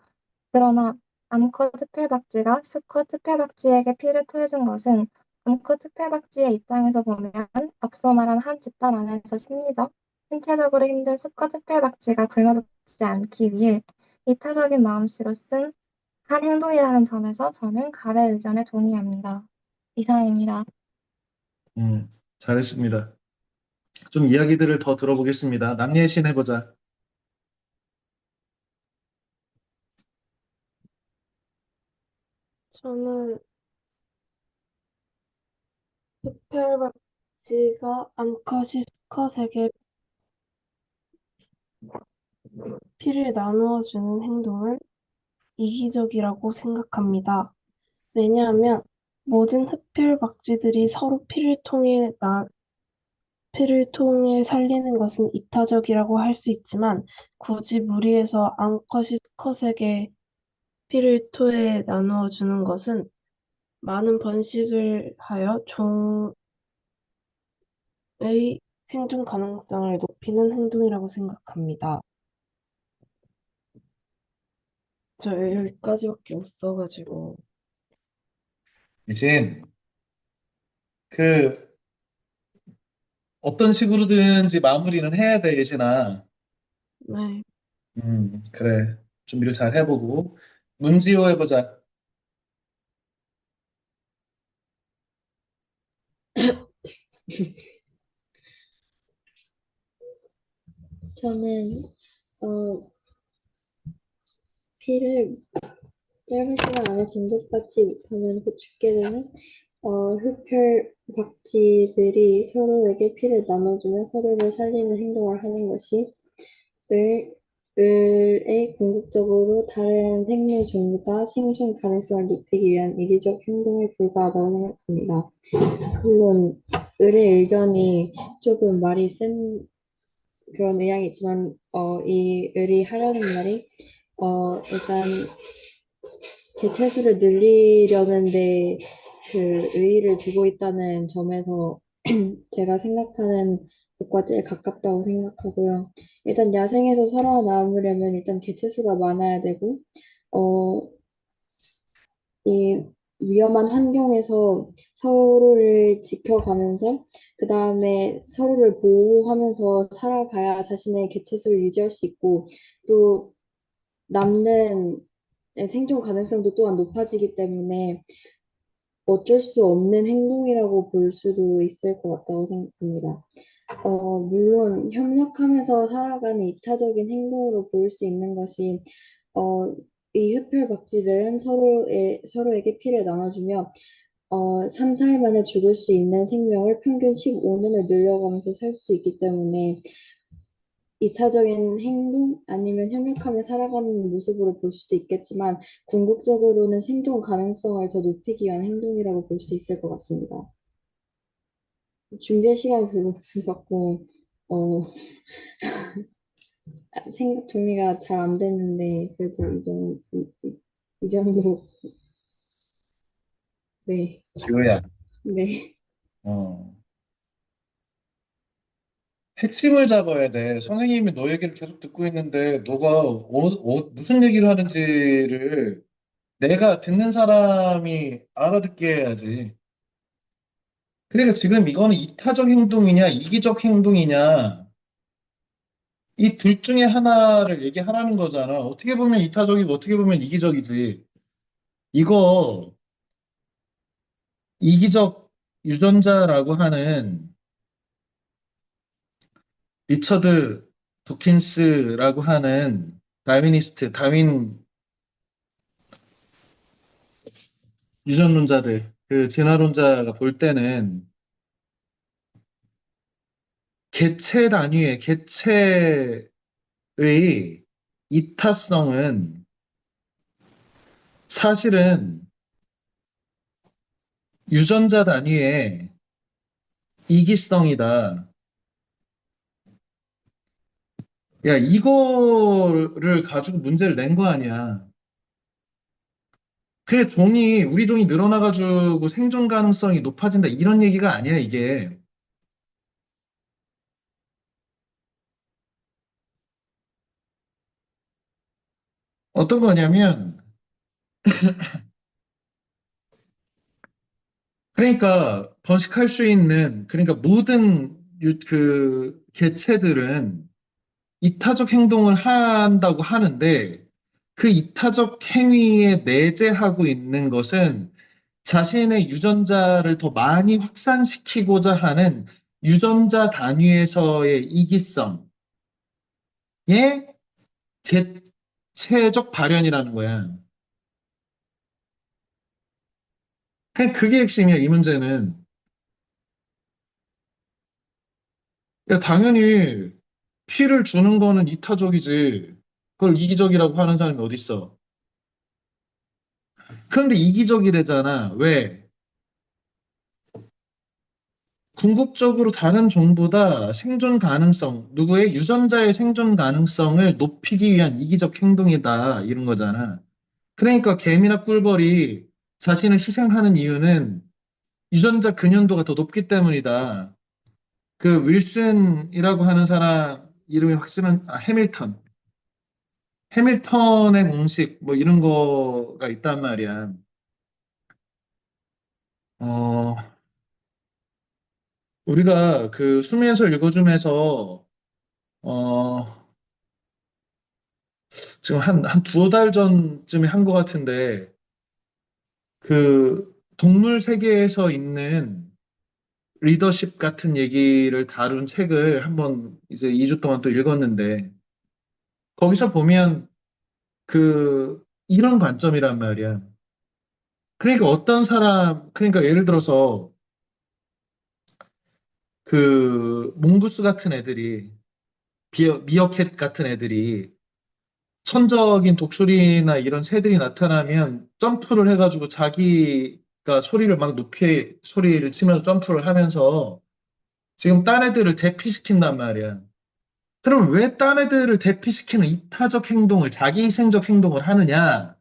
Speaker 8: 그러나 암컷 특별박쥐가 수컷 특별박쥐에게 피를 토해준 것은 암컷 특별박쥐의 입장에서 보면 앞서 말한 한 집단 안에서 심리적, 신체적으로 힘든 수컷 특별박쥐가 굶어 죽지 않기 위해 이타적인 마음씨로 쓴 한 행동이라는 점에서 저는 갑의 의견에 동의합니다. 이상입니다.
Speaker 1: 잘했습니다. 좀 이야기들을 더 들어보겠습니다. 남예신 해보자.
Speaker 9: 저는 흡혈박쥐가 암컷이 수컷에게 피를 나누어 주는 행동은 이기적이라고 생각합니다. 왜냐하면 모든 흡혈박쥐들이 서로 피를 통해 살리는 것은 이타적이라고 할 수 있지만 굳이 무리해서 암컷이 수컷에게 피를 토에 나누어 주는 것은 많은 번식을 하여 종의 생존 가능성을 높이는 행동이라고 생각합니다. 저 여기까지밖에 못 써가지고.
Speaker 1: 이제 그 어떤 식으로든지 마무리는 해야 돼, 예진아.
Speaker 9: 네.
Speaker 1: 그래. 준비를 잘 해보고 문지호 해보자.
Speaker 10: 저는 어, 피를 짧은 시간 안에 공급받지 못하면 곧 죽게 되는 흡혈 박쥐들이 서로에게 피를 나눠주며 서로를 살리는 행동을 하는 것이 을의 궁극적으로 다른 생물 종보다 생존 가능성을 높이기 위한 이기적 행동에 불과하다고 생각합니다. 물론 을의 의견이 조금 말이 센 그런 의향이 있지만 이 을이 하려는 말이 일단 개체수를 늘리려는데 그 의의를 두고 있다는 점에서 제가 생각하는 것과 제일 가깝다고 생각하고요. 일단 야생에서 살아남으려면 일단 개체수가 많아야 되고, 어, 이 위험한 환경에서 서로를 지켜가면서, 그 다음에 서로를 보호하면서 살아가야 자신의 개체수를 유지할 수 있고, 또 남는 생존 가능성도 또한 높아지기 때문에 어쩔 수 없는 행동이라고 볼 수도 있을 것 같다고 생각합니다. 물론 협력하면서 살아가는 이타적인 행동으로 보일 수 있는 것이 어, 이 흡혈박쥐들은 서로에게 피를 나눠주며 3, 4일 만에 죽을 수 있는 생명을 평균 15년을 늘려가면서 살 수 있기 때문에 이타적인 행동 아니면 협력하며 살아가는 모습으로 볼 수도 있겠지만 궁극적으로는 생존 가능성을 더 높이기 위한 행동이라고 볼 수 있을 것 같습니다. 준비할 시간이 별로 없어갖고 어, 생각 정리가 잘 안 됐는데 그래도 이 정도 네,
Speaker 1: 지호야.
Speaker 10: 네.
Speaker 1: 어. 핵심을 잡아야 돼. 선생님이 너 얘기를 계속 듣고 있는데 너가 무슨 얘기를 하는지를 내가 듣는 사람이 알아듣게 해야지. 그러니까 지금 이거는 이타적 행동이냐, 이기적 행동이냐, 이 둘 중에 하나를 얘기하라는 거잖아. 어떻게 보면 이타적이고 어떻게 보면 이기적이지. 이거 이기적 유전자라고 하는 리처드 도킨스라고 하는 다윈이스트, 다윈 유전론자들, 그 진화론자가 볼 때는 개체 단위의 개체의 이타성은 사실은 유전자 단위의 이기성이다. 야, 이거를 가지고 문제를 낸 거 아니야. 그래, 우리 종이 늘어나가지고 생존 가능성이 높아진다. 이런 얘기가 아니야, 이게. 어떤 거냐면, 그러니까 번식할 수 있는, 그러니까 모든 그 개체들은 이타적 행동을 한다고 하는데 그 이타적 행위에 내재하고 있는 것은 자신의 유전자를 더 많이 확산시키고자 하는 유전자 단위에서의 이기성의 개체적 발현이라는 거야. 그냥 그게 핵심이야, 이 문제는. 야, 당연히 피를 주는 거는 이타적이지. 그걸 이기적이라고 하는 사람이 어디 있어? 그런데 이기적이래잖아. 왜? 궁극적으로 다른 종보다 생존 가능성, 누구의 유전자의 생존 가능성을 높이기 위한 이기적 행동이다. 이런 거잖아. 그러니까 개미나 꿀벌이 자신을 희생하는 이유는 유전자 근연도가 더 높기 때문이다. 그 윌슨이라고 하는 사람 이름이 확실한 해밀턴. 해밀턴의 공식 뭐 이런 거가 있단 말이야. 어, 우리가 그 수미해설 읽어주면서 어, 지금 한 두어 달 전쯤에 한 것 같은데 그 동물 세계에서 있는 리더십 같은 얘기를 다룬 책을 한번 이제 2주 동안 또 읽었는데 거기서 보면 그 이런 관점이란 말이야. 그러니까 어떤 사람, 그러니까 예를 들어서 그 몽구스 같은 애들이 미어캣 같은 애들이 천적인 독수리나 이런 새들이 나타나면 점프를 해가지고 자기가 소리를 막 높이 소리를 치면서 점프를 하면서 지금 딴 애들을 대피시킨단 말이야. 그럼 왜 딴 애들을 대피시키는 이타적 행동을, 자기 희생적 행동을 하느냐?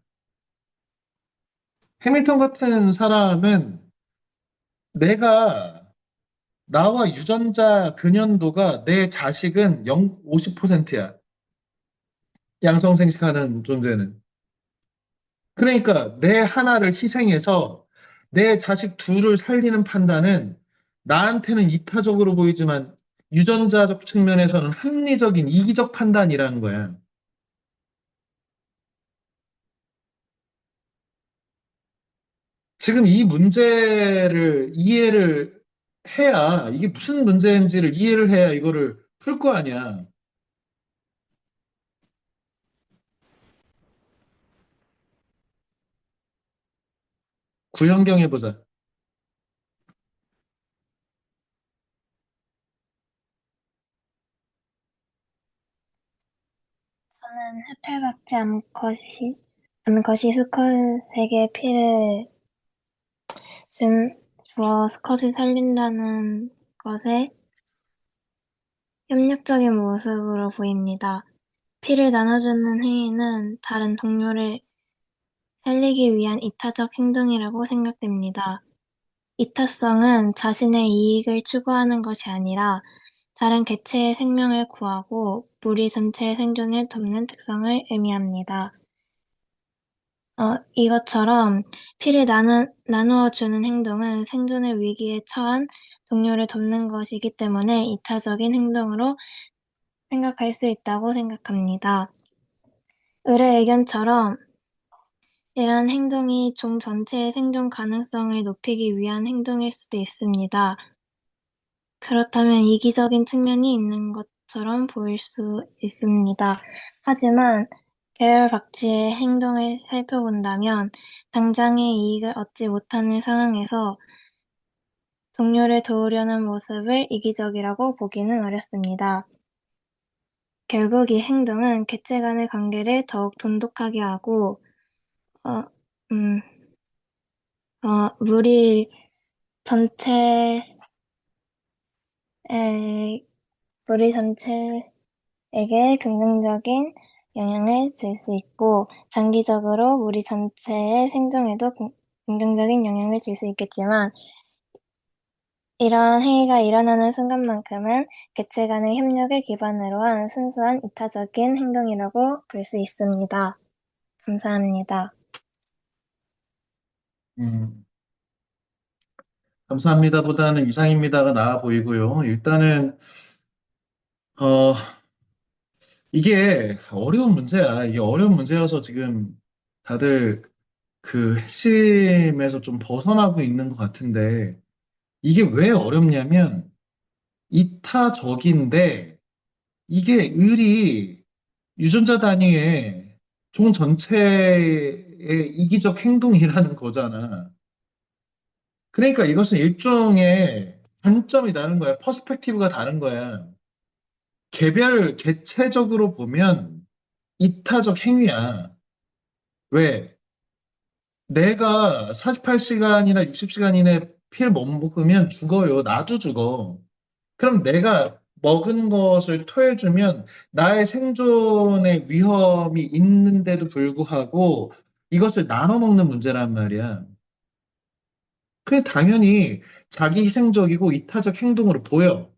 Speaker 1: 해밀턴 같은 사람은 내가, 나와 유전자 근연도가 내 자식은 50%야. 양성생식하는 존재는. 그러니까 내 하나를 희생해서 내 자식 둘을 살리는 판단은 나한테는 이타적으로 보이지만 유전자적 측면에서는 합리적인 이기적 판단이라는 거야. 지금 이 문제를 이해를 해야, 이게 무슨 문제인지를 이해를 해야 이거를 풀 거 아니야. 구현경 해보자.
Speaker 3: 저는 흡혈박쥐 암컷이 수컷에게 피를 주어 수컷을 살린다는 것에 협력적인 모습으로 보입니다. 피를 나눠주는 행위는 다른 동료를 살리기 위한 이타적 행동이라고 생각됩니다. 이타성은 자신의 이익을 추구하는 것이 아니라 다른 개체의 생명을 구하고 무리 전체의 생존을 돕는 특성을 의미합니다. 이것처럼 피를 나누어 주는 행동은 생존의 위기에 처한 동료를 돕는 것이기 때문에 이타적인 행동으로 생각할 수 있다고 생각합니다. 을의 의견처럼 이러한 행동이 종 전체의 생존 가능성을 높이기 위한 행동일 수도 있습니다. 그렇다면 이기적인 측면이 있는 것처럼 보일 수 있습니다. 하지만 계열 박쥐의 행동을 살펴본다면 당장의 이익을 얻지 못하는 상황에서 동료를 도우려는 모습을 이기적이라고 보기는 어렵습니다. 결국 이 행동은 개체 간의 관계를 더욱 돈독하게 하고 무리 전체에 무리 전체에게 긍정적인 영향을 줄 수 있고 장기적으로 무리 전체의 생존에도 긍정적인 영향을 줄 수 있겠지만 이러한 행위가 일어나는 순간만큼은 개체 간의 협력을 기반으로 한 순수한 이타적인 행동이라고 볼 수 있습니다. 감사합니다.
Speaker 1: 음, 감사합니다보다는 이상입니다가 나아 보이고요. 일단은, 어, 이게 어려운 문제야. 이게 어려운 문제여서 지금 다들 그 핵심에서 좀 벗어나고 있는 것 같은데, 이게 왜 어렵냐면, 이타적인데, 이게 을이 유전자 단위의 종 전체의 이기적 행동이라는 거잖아. 그러니까 이것은 일종의 관점이 다른 거야. 퍼스펙티브가 다른 거야. 개체적으로 보면 이타적 행위야. 왜? 내가 48시간이나 60시간 이내 피를 못 먹으면 죽어요. 나도 죽어. 그럼 내가 먹은 것을 토해주면 나의 생존의 위험이 있는데도 불구하고 이것을 나눠 먹는 문제란 말이야. 그게 당연히 자기 희생적이고 이타적 행동으로 보여.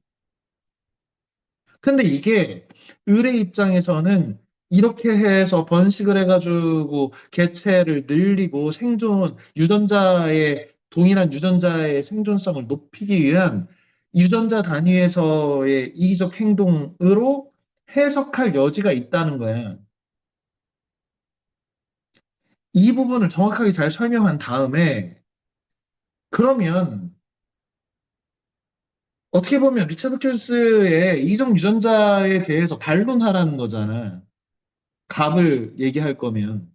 Speaker 1: 근데 이게 을의 입장에서는 이렇게 해서 번식을 해가지고 개체를 늘리고 동일한 유전자의 생존성을 높이기 위한 유전자 단위에서의 이기적 행동으로 해석할 여지가 있다는 거야. 이 부분을 정확하게 잘 설명한 다음에 그러면 어떻게 보면 리차드 킬스의 이성 유전자에 대해서 반론하라는 거잖아. 값을 얘기할 거면.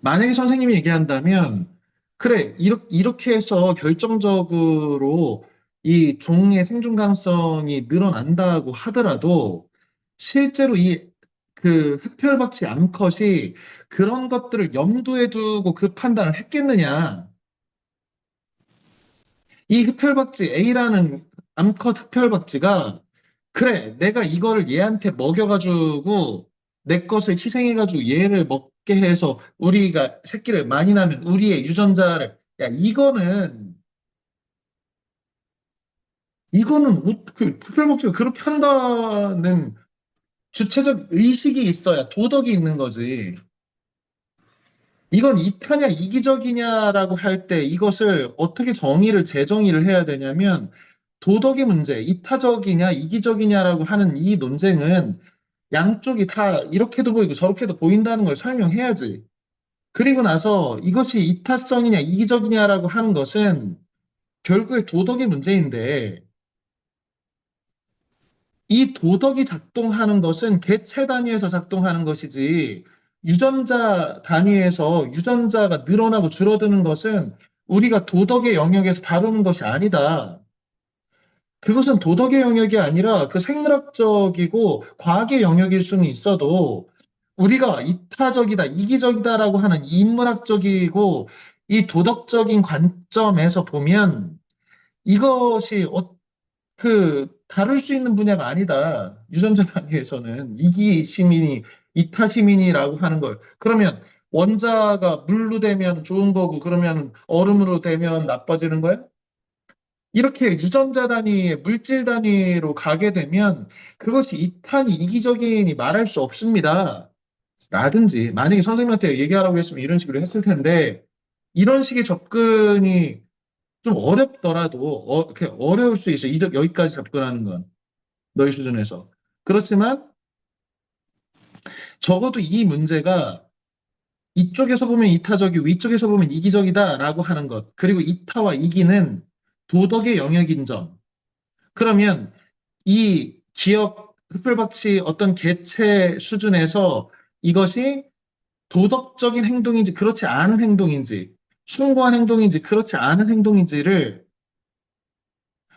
Speaker 1: 만약에 선생님이 얘기한다면, 그래, 이렇게 해서 결정적으로 이 종의 생존 가능성이 늘어난다고 하더라도, 실제로 그 흡혈박쥐 암컷이 그런 것들을 염두에 두고 그 판단을 했겠느냐. 이 흡혈박쥐 A라는 암컷 흡혈박쥐가 그래, 내가 이거를 얘한테 먹여가지고 내 것을 희생해가지고 얘를 먹게 해서 우리가 새끼를 많이 낳으면 우리의 유전자를 야, 이거는 그 흡혈박쥐가 그렇게 한다는 주체적 의식이 있어야 도덕이 있는 거지. 이건 이타냐 이기적이냐라고 할 때 이것을 어떻게 재정의를 해야 되냐면 도덕의 문제, 이타적이냐 이기적이냐라고 하는 이 논쟁은 양쪽이 다 이렇게도 보이고 저렇게도 보인다는 걸 설명해야지. 그리고 나서 이것이 이타성이냐 이기적이냐라고 하는 것은 결국에 도덕의 문제인데 이 도덕이 작동하는 것은 개체 단위에서 작동하는 것이지 유전자 단위에서 유전자가 늘어나고 줄어드는 것은 우리가 도덕의 영역에서 다루는 것이 아니다. 그것은 도덕의 영역이 아니라 그 생물학적이고 과학의 영역일 수는 있어도 우리가 이타적이다, 이기적이다라고 하는 이 인문학적이고 이 도덕적인 관점에서 보면 이것이 다룰 수 있는 분야가 아니다. 유전자 단위에서는 이기 시민이, 이타 시민이라고 하는 걸. 그러면 원자가 물로 되면 좋은 거고, 그러면 얼음으로 되면 나빠지는 거야? 이렇게 유전자 단위, 물질 단위로 가게 되면 그것이 이탄이 이기적이니 말할 수 없습니다. 라든지, 만약에 선생님한테 얘기하라고 했으면 이런 식으로 했을 텐데, 이런 식의 접근이 좀 어렵더라도, 이렇게 어려울 수 있어요. 여기까지 접근하는 건. 너희 수준에서. 그렇지만 적어도 이 문제가 이쪽에서 보면 이타적이고 이쪽에서 보면 이기적이다라고 하는 것. 그리고 이타와 이기는 도덕의 영역인 점. 그러면 이 기업 흡혈박쥐 어떤 개체 수준에서 이것이 도덕적인 행동인지 그렇지 않은 행동인지 숭고한 행동인지 그렇지 않은 행동인지를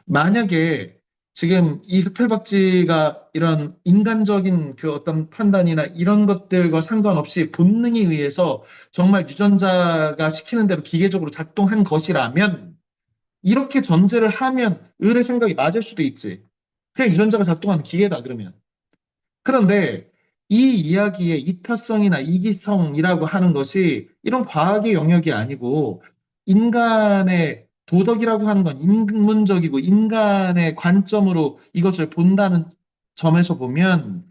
Speaker 1: 만약에 지금 이 흡혈박쥐가 이런 인간적인 그 어떤 판단이나 이런 것들과 상관없이 본능에 의해서 정말 유전자가 시키는 대로 기계적으로 작동한 것이라면 이렇게 전제를 하면 을의 생각이 맞을 수도 있지. 그냥 유전자가 작동하는 기계다 그러면. 그런데 이 이야기의 이타성이나 이기성이라고 하는 것이 이런 과학의 영역이 아니고 인간의 도덕이라고 하는 건 인문적이고 인간의 관점으로 이것을 본다는 점에서 보면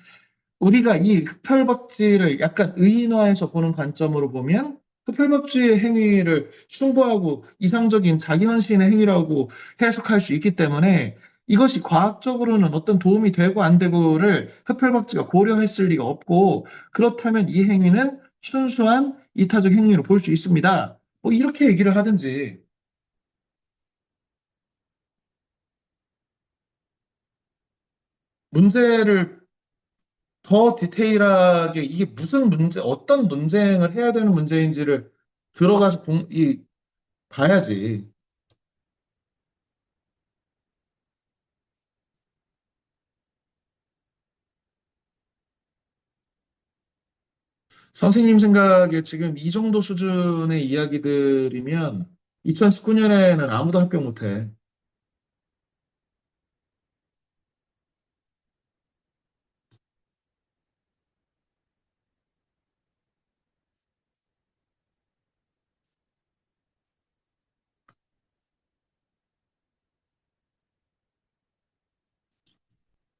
Speaker 1: 우리가 이 흡혈박쥐를 약간 의인화해서 보는 관점으로 보면 흡혈박쥐의 행위를 숭고하고 이상적인 자기 헌신의 행위라고 해석할 수 있기 때문에 이것이 과학적으로는 어떤 도움이 되고 안 되고를 흡혈박쥐가 고려했을 리가 없고 그렇다면 이 행위는 순수한 이타적 행위로 볼 수 있습니다. 뭐 이렇게 얘기를 하든지 문제를 더 디테일하게 이게 무슨 문제, 어떤 논쟁을 해야 되는 문제인지를 들어가서 봐야지. 선생님 생각에 지금 이 정도 수준의 이야기들이면 2019년에는 아무도 합격 못해.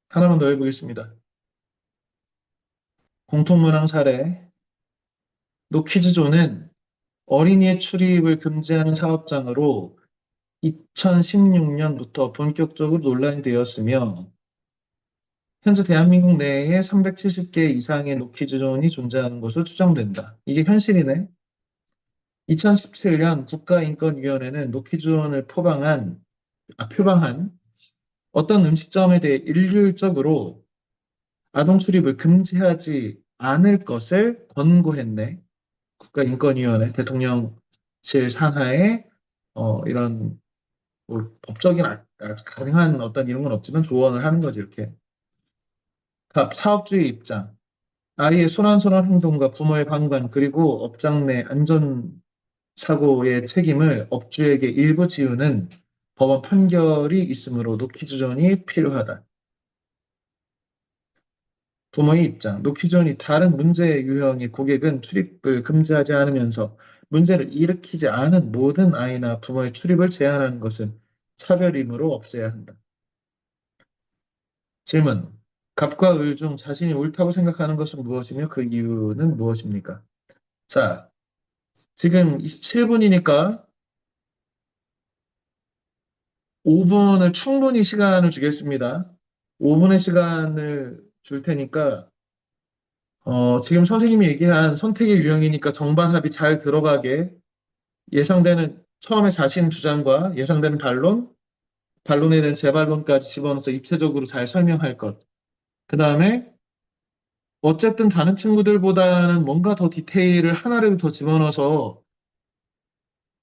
Speaker 1: 하나만 더 해보겠습니다. 공통문항 사례. 노키즈존은 어린이의 출입을 금지하는 사업장으로 2016년부터 본격적으로 논란이 되었으며, 현재 대한민국 내에 370개 이상의 노키즈존이 존재하는 것으로 추정된다. 이게 현실이네. 2017년 국가인권위원회는 노키즈존을 표방한 어떤 음식점에 대해 일률적으로 아동 출입을 금지하지 않을 것을 권고했네. 국가인권위원회 대통령실 산하에 이런 뭐 법적인 가능한 어떤 이런 건 없지만 조언을 하는 거지 이렇게. 사업주의 입장, 아이의 소란스러운 행동과 부모의 방관 그리고 업장 내 안전사고의 책임을 업주에게 일부 지우는 법원 판결이 있으므로 노키즈존이 필요하다. 부모의 입장, 노키존이 다른 문제 유형의 고객은 출입을 금지하지 않으면서 문제를 일으키지 않은 모든 아이나 부모의 출입을 제한하는 것은 차별임으로 없애야 한다. 질문. 갑과 을 중 자신이 옳다고 생각하는 것은 무엇이며 그 이유는 무엇입니까? 자, 지금 27분이니까 5분을 충분히 시간을 주겠습니다. 5분의 시간을 줄 테니까 지금 선생님이 얘기한 선택의 유형이니까 정반 합이 잘 들어가게 예상되는 처음에 자신 주장과 예상되는 반론에 대한 재반론까지 집어넣어서 입체적으로 잘 설명할 것. 그 다음에 어쨌든 다른 친구들보다는 뭔가 더 디테일을 하나를 더 집어넣어서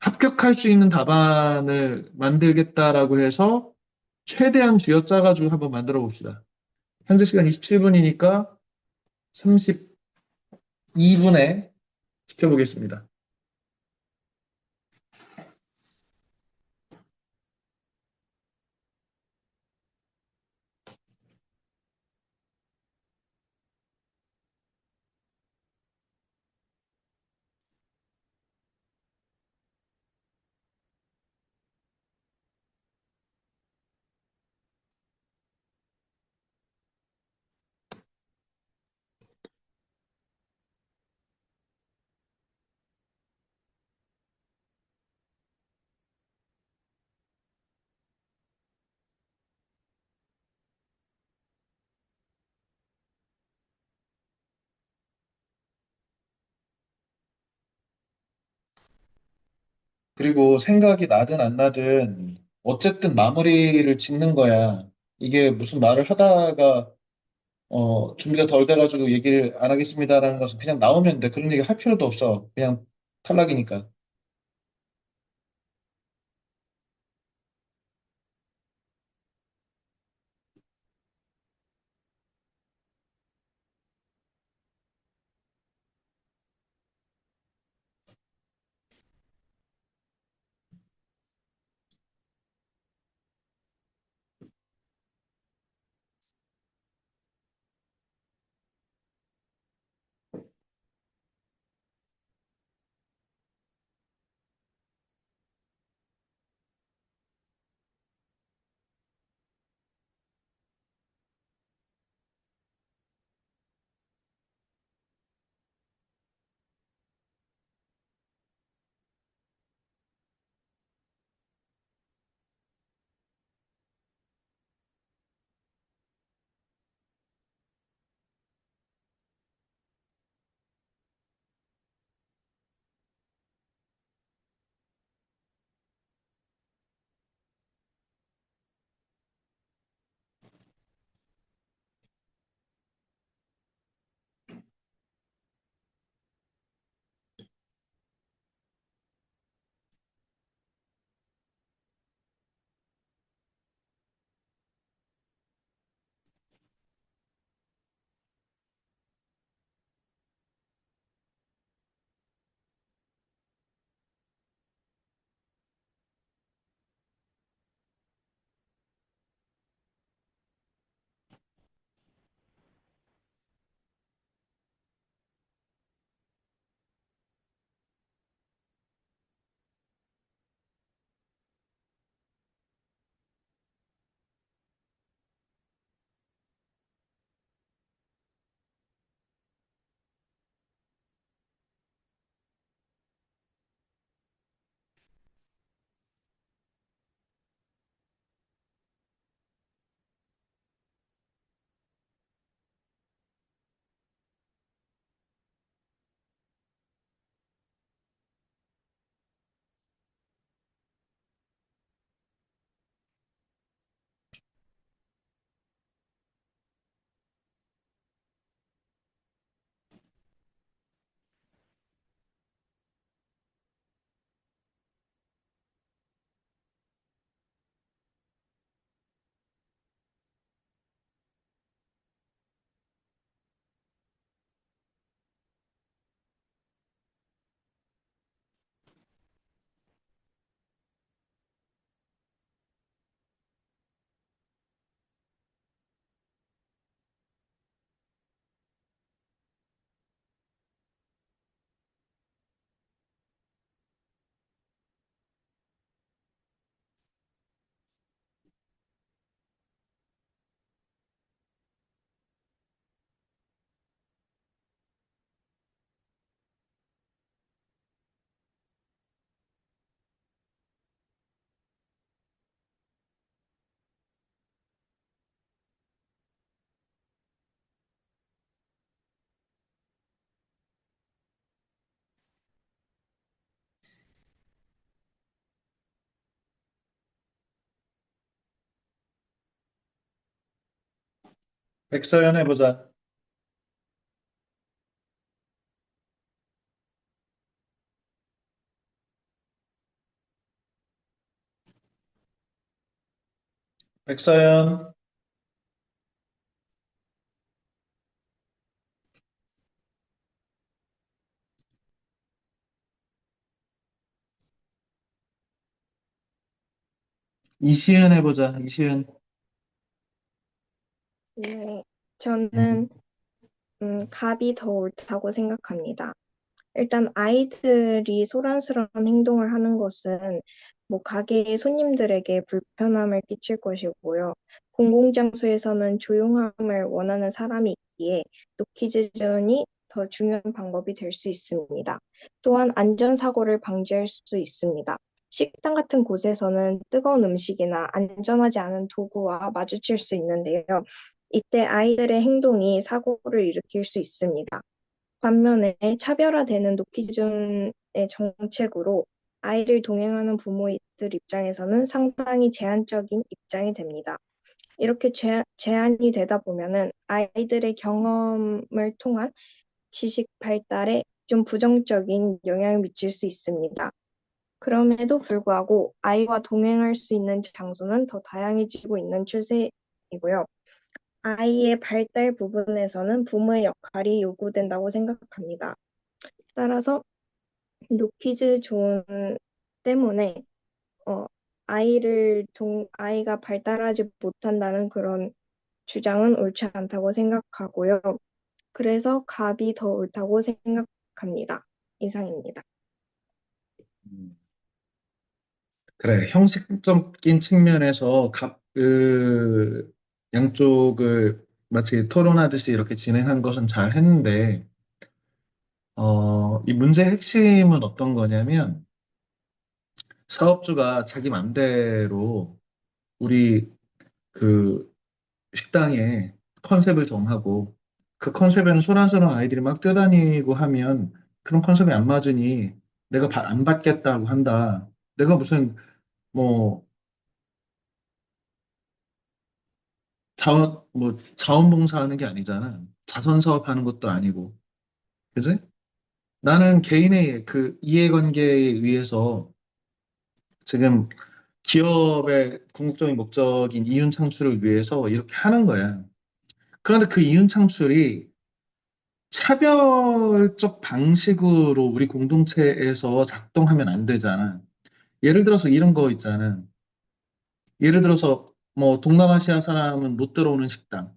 Speaker 1: 합격할 수 있는 답안을 만들겠다라고 해서 최대한 쥐어짜가지고 한번 만들어 봅시다. 현재 시간 27분이니까 32분에 시켜보겠습니다. 그리고 생각이 나든 안 나든 어쨌든 마무리를 짓는 거야. 이게 무슨 말을 하다가 준비가 덜 돼가지고 얘기를 안 하겠습니다라는 것은 그냥 나오면 돼. 그런 얘기 할 필요도 없어. 그냥 탈락이니까. 백서연 해보자. 백서연, 이시은 해보자. 이시은.
Speaker 8: 네,
Speaker 1: 음.
Speaker 8: 저는 갑이 더 옳다고 생각합니다. 일단 아이들이 소란스러운 행동을 하는 것은 뭐 가게의 손님들에게 불편함을 끼칠 것이고요. 공공장소에서는 조용함을 원하는 사람이 있기에 노키즈 존이 더 중요한 방법이 될 수 있습니다. 또한 안전사고를 방지할 수 있습니다. 식당 같은 곳에서는 뜨거운 음식이나 안전하지 않은 도구와 마주칠 수 있는데요. 이때 아이들의 행동이 사고를 일으킬 수 있습니다. 반면에 차별화되는 노키즈존의 정책으로 아이를 동행하는 부모들 입장에서는 상당히 제한적인 입장이 됩니다. 이렇게 제한이 되다 보면은 아이들의 경험을 통한 지식 발달에 좀 부정적인 영향을 미칠 수 있습니다. 그럼에도 불구하고 아이와 동행할 수 있는 장소는 더 다양해지고 있는 추세이고요. 아이의 발달 부분에서는 부모의 역할이 요구된다고 생각합니다. 따라서 노키즈 존 때문에 어, 아이가 발달하지 못한다는 그런 주장은 옳지 않다고 생각하고요. 그래서 갑이 더 옳다고 생각합니다. 이상입니다.
Speaker 1: 그래, 형식적인 측면에서 양쪽을 마치 토론하듯이 이렇게 진행한 것은 잘 했는데, 이 문제의 핵심은 어떤 거냐면, 사업주가 자기 맘대로 우리 그 식당에 컨셉을 정하고, 그 컨셉에는 소란스러운 아이들이 막 뛰어다니고 하면, 그런 컨셉이 안 맞으니 내가 안 받겠다고 한다. 내가 무슨, 뭐, 자원봉사하는 게 아니잖아. 자선 사업하는 것도 아니고. 그지? 나는 개인의 그 이해관계에 의해서 지금 기업의 궁극적인 목적인 이윤 창출을 위해서 이렇게 하는 거야. 그런데 그 이윤 창출이 차별적 방식으로 우리 공동체에서 작동하면 안 되잖아. 예를 들어서 이런 거 있잖아. 예를 들어서 뭐 동남아시아 사람은 못 들어오는 식당.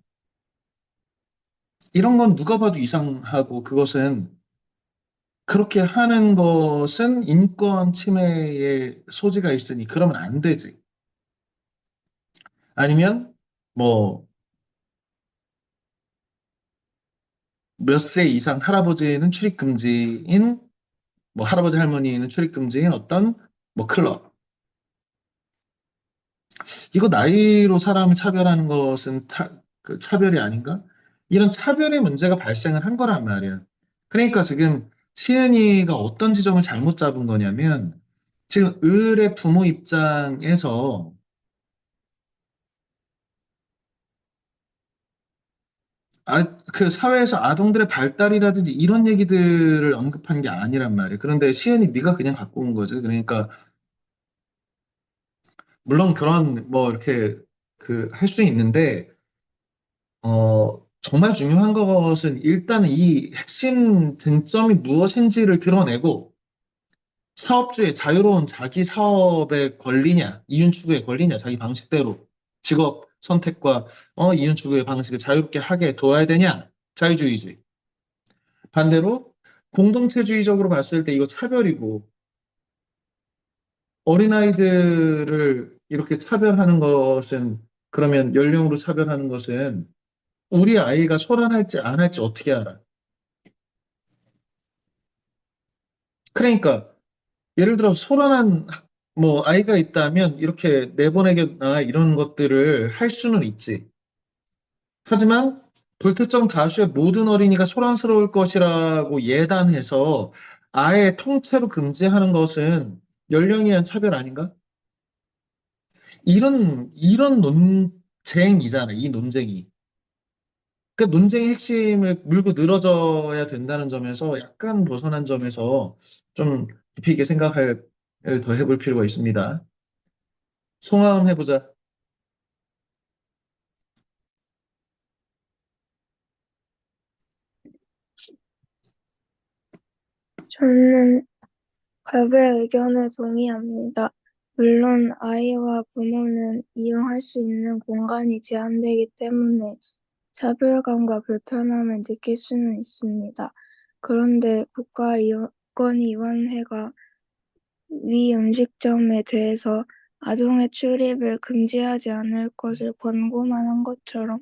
Speaker 1: 이런 건 누가 봐도 이상하고 그것은 그렇게 하는 것은 인권 침해의 소지가 있으니 그러면 안 되지. 아니면 뭐 몇 세 이상 할아버지는 출입 금지인 뭐 할아버지 할머니는 출입 금지인 어떤 뭐 클럽. 이거 나이로 사람을 차별하는 것은 그 차별이 아닌가? 이런 차별의 문제가 발생을 한 거란 말이야. 그러니까 지금 시은이가 어떤 지점을 잘못 잡은 거냐면 지금 을의 부모 입장에서 그 사회에서 아동들의 발달이라든지 이런 얘기들을 언급한 게 아니란 말이에요. 그런데 시은이 네가 그냥 갖고 온 거지. 그러니까 물론 그런 뭐 이렇게 그 할 수 있는데 정말 중요한 것은 일단은 이 핵심 쟁점이 무엇인지를 드러내고 사업주의 자유로운 자기 사업의 권리냐, 이윤 추구의 권리냐, 자기 방식대로 직업 선택과 이윤 추구의 방식을 자유롭게 하게 둬야 되냐, 자유주의지. 반대로 공동체주의적으로 봤을 때 이거 차별이고 어린아이들을 이렇게 차별하는 것은 그러면 연령으로 차별하는 것은 우리 아이가 소란할지 안 할지 어떻게 알아? 그러니까 예를 들어 소란한 뭐 아이가 있다면 이렇게 내보내거나 이런 것들을 할 수는 있지. 하지만 불특정 다수의 모든 어린이가 소란스러울 것이라고 예단해서 아예 통째로 금지하는 것은 연령에 의한 차별 아닌가? 이런 논쟁이잖아, 이 논쟁이. 그 논쟁의 핵심을 물고 늘어져야 된다는 점에서 약간 벗어난 점에서 좀 깊이 있게 생각을 더 해볼 필요가 있습니다. 송하은 해보자.
Speaker 11: 저는 갈배의 의견에 동의합니다. 물론 아이와 부모는 이용할 수 있는 공간이 제한되기 때문에 차별감과 불편함을 느낄 수는 있습니다. 그런데 국가인권위원회가 위 음식점에 대해서 아동의 출입을 금지하지 않을 것을 권고만 한 것처럼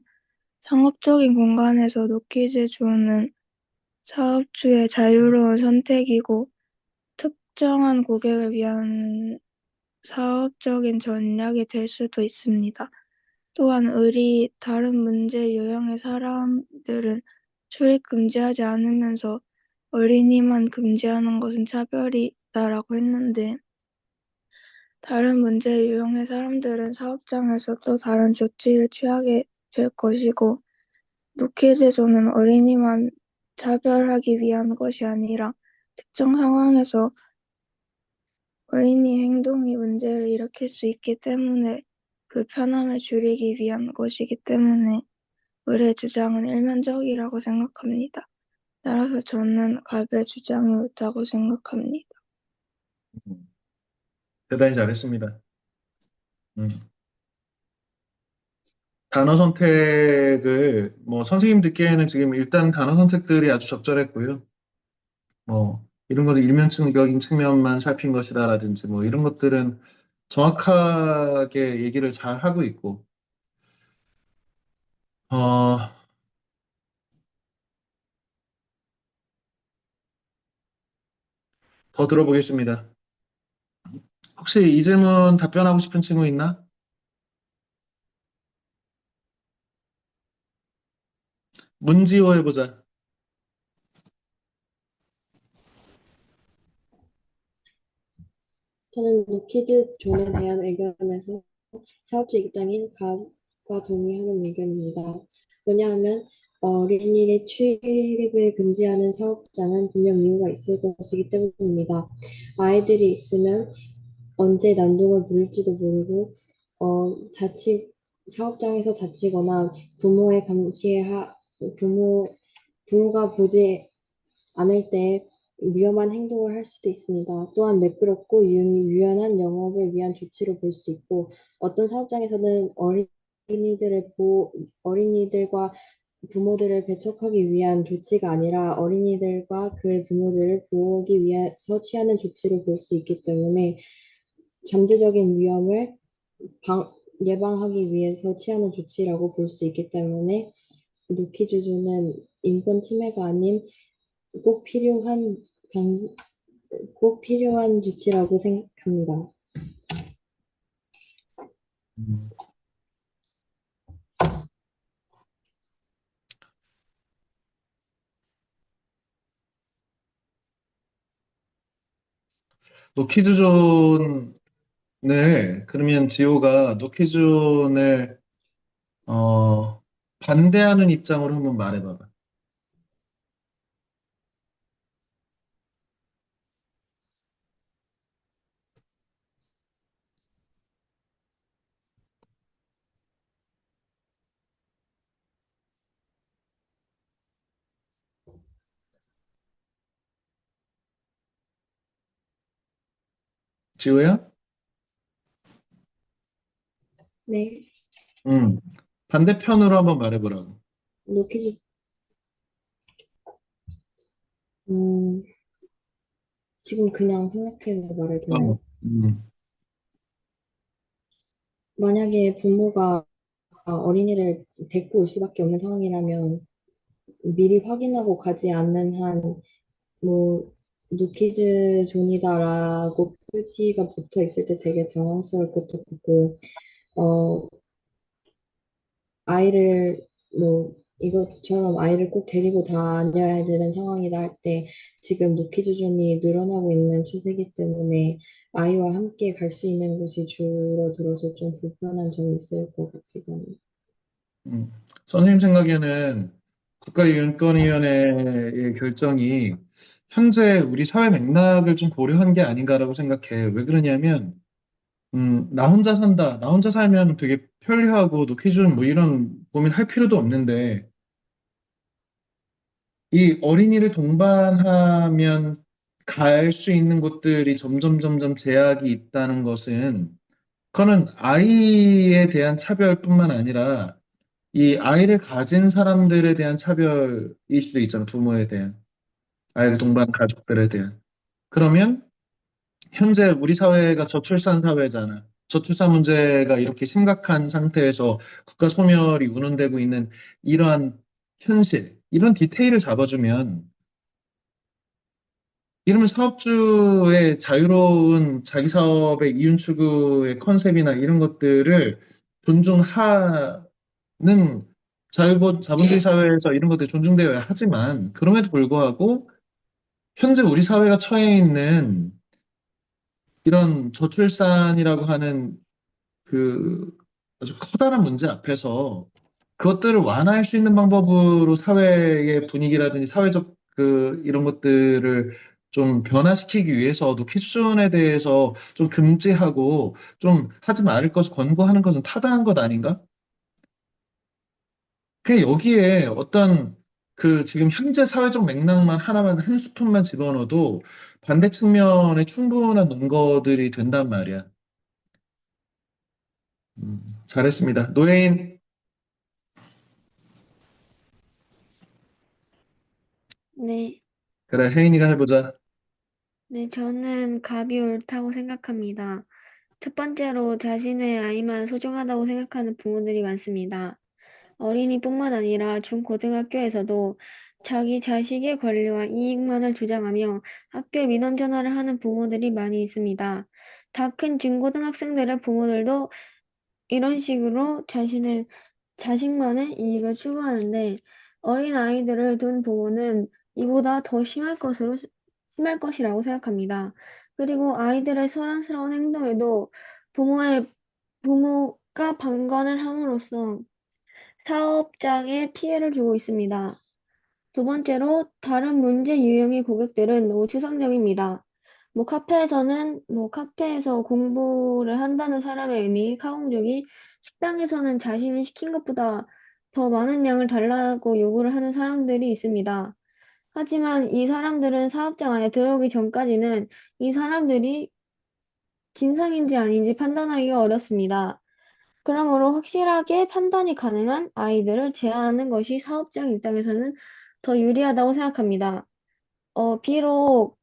Speaker 11: 상업적인 공간에서 노키즈존은 사업주의 자유로운 선택이고 특정한 고객을 위한 사업적인 전략이 될 수도 있습니다. 또한 다른 문제 유형의 사람들은 출입 금지하지 않으면서 어린이만 금지하는 것은 차별이다라고 했는데 다른 문제 유형의 사람들은 사업장에서 또 다른 조치를 취하게 될 것이고 노키즈존은 어린이만 차별하기 위한 것이 아니라 특정 상황에서 어린이 행동이 문제를 일으킬 수 있기 때문에 불편함을 줄이기 위한 것이기 때문에 을의 주장은 일면적이라고 생각합니다. 따라서 저는 갑의 주장이 옳다고 생각합니다.
Speaker 1: 대단히 잘했습니다. 음. 단어 선택을 뭐 선생님 듣기에는 지금 일단 단어 선택들이 아주 적절했고요. 뭐 이런 것들 일면적인 측면만 살핀 것이다라든지 뭐 이런 것들은 정확하게 얘기를 잘 하고 있고 어, 더 들어보겠습니다. 혹시 이 질문 답변하고 싶은 친구 있나? 문지호 해보자.
Speaker 10: 저는 노키즈 존에 대한 의견에서 사업주 입장인 갑과 동의하는 의견입니다. 왜냐하면 어린이의 출입을 금지하는 사업장은 분명 이유가 있을 것이기 때문입니다. 아이들이 있으면 언제 난동을 부릴지도 모르고 사업장에서 다치거나 부모의 감시하 부모 부모가 보지 않을 때 위험한 행동을 할 수도 있습니다. 또한 매끄럽고 유연한 영업을 위한 조치로 볼 수 있고 어떤 사업장에서는 어린이들과 부모들을 배척하기 위한 조치가 아니라 어린이들과 그의 부모들을 보호하기 위해서 취하는 조치로 볼 수 있기 때문에 잠재적인 위험을 예방하기 위해서 취하는 조치라고 볼 수 있기 때문에 노키주조는 인권 침해가 아닌 꼭 필요한 방, 꼭 필요한 조치라고 생각합니다.
Speaker 1: 음. 노키즈존을 그러면 지호가 노키즈존을 반대하는 입장으로 한번 말해봐봐. 지호야?
Speaker 10: 네,
Speaker 1: 반대편으로 한번 말해보라고.
Speaker 10: 노키즈, 음, 지금 그냥 생각해서 말을 되나요?
Speaker 1: 어, 음,
Speaker 10: 만약에 부모가 어린이를 데리고 올 수밖에 없는 상황이라면 미리 확인하고 가지 않는 한, 뭐, 노키즈 존이다라고 표지가 붙어 있을 때 되게 당황스러울 것도 같고, 어, 아이를, 뭐, 이것처럼 아이를 꼭 데리고 다녀야 되는 상황이다 할 때, 지금 노키즈 존이 늘어나고 있는 추세이기 때문에 아이와 함께 갈 수 있는 곳이 줄어들어서 좀 불편한 점이 있을 것 같기도 합니다.
Speaker 1: 선생님 생각에는 국가인권위원회의 결정이 현재 우리 사회 맥락을 좀 고려한 게 아닌가라고 생각해. 왜 그러냐면, 나 혼자 산다. 나 혼자 살면 되게 편리하고 노키즈는 뭐 이런 고민할 필요도 없는데, 이 어린이를 동반하면 갈 수 있는 곳들이 점점 제약이 있다는 것은, 그거는 아이에 대한 차별뿐만 아니라 이 아이를 가진 사람들에 대한 차별일 수도 있잖아, 부모에 대한. 아이를 동반한 가족들에 대한. 그러면 현재 우리 사회가 저출산 사회잖아. 저출산 문제가 이렇게 심각한 상태에서 국가 소멸이 운운되고 있는 이러한 현실, 이런 디테일을 잡아주면 이러면 사업주의 자유로운 자기 사업의 이윤 추구의 컨셉이나 이런 것들을 존중하는 자본주의 사회에서 이런 것들이 존중되어야 하지만 그럼에도 불구하고 현재 우리 사회가 처해 있는 이런 저출산이라고 하는 그 아주 커다란 문제 앞에서 그것들을 완화할 수 있는 방법으로 사회의 분위기라든지 사회적 이런 것들을 좀 변화시키기 위해서도 키순에 대해서 좀 금지하고 좀 하지 말을 것을 권고하는 것은 타당한 것 아닌가? 그 여기에 어떤 지금 현재 사회적 맥락만 하나만 한 스푼만 집어넣어도 반대 측면에 충분한 논거들이 된단 말이야. 잘했습니다. 노예인.
Speaker 3: 네,
Speaker 1: 그래, 혜인이가 해보자.
Speaker 3: 네, 저는 갑이 옳다고 생각합니다. 첫 번째로 자신의 아이만 소중하다고 생각하는 부모들이 많습니다. 어린이뿐만 아니라 중고등학교에서도 자기 자식의 권리와 이익만을 주장하며 학교에 민원 전화를 하는 부모들이 많이 있습니다. 다 큰 중고등학생들의 부모들도 이런 식으로 자신의 자식만의 이익을 추구하는데 어린 아이들을 둔 부모는 이보다 더 심할 것이라고 생각합니다. 그리고 아이들의 소란스러운 행동에도 부모가 방관을 함으로써 사업장에 피해를 주고 있습니다. 두 번째로 다른 문제 유형의 고객들은 너무 추상적입니다. 카페에서 공부를 한다는 사람의 의미, 카공족이 식당에서는 자신이 시킨 것보다 더 많은 양을 달라고 요구를 하는 사람들이 있습니다. 하지만 이 사람들은 사업장 안에 들어오기 전까지는 이 사람들이 진상인지 아닌지 판단하기가 어렵습니다. 그러므로 확실하게 판단이 가능한 아이들을 제한하는 것이 사업장 입장에서는 더 유리하다고 생각합니다. 비록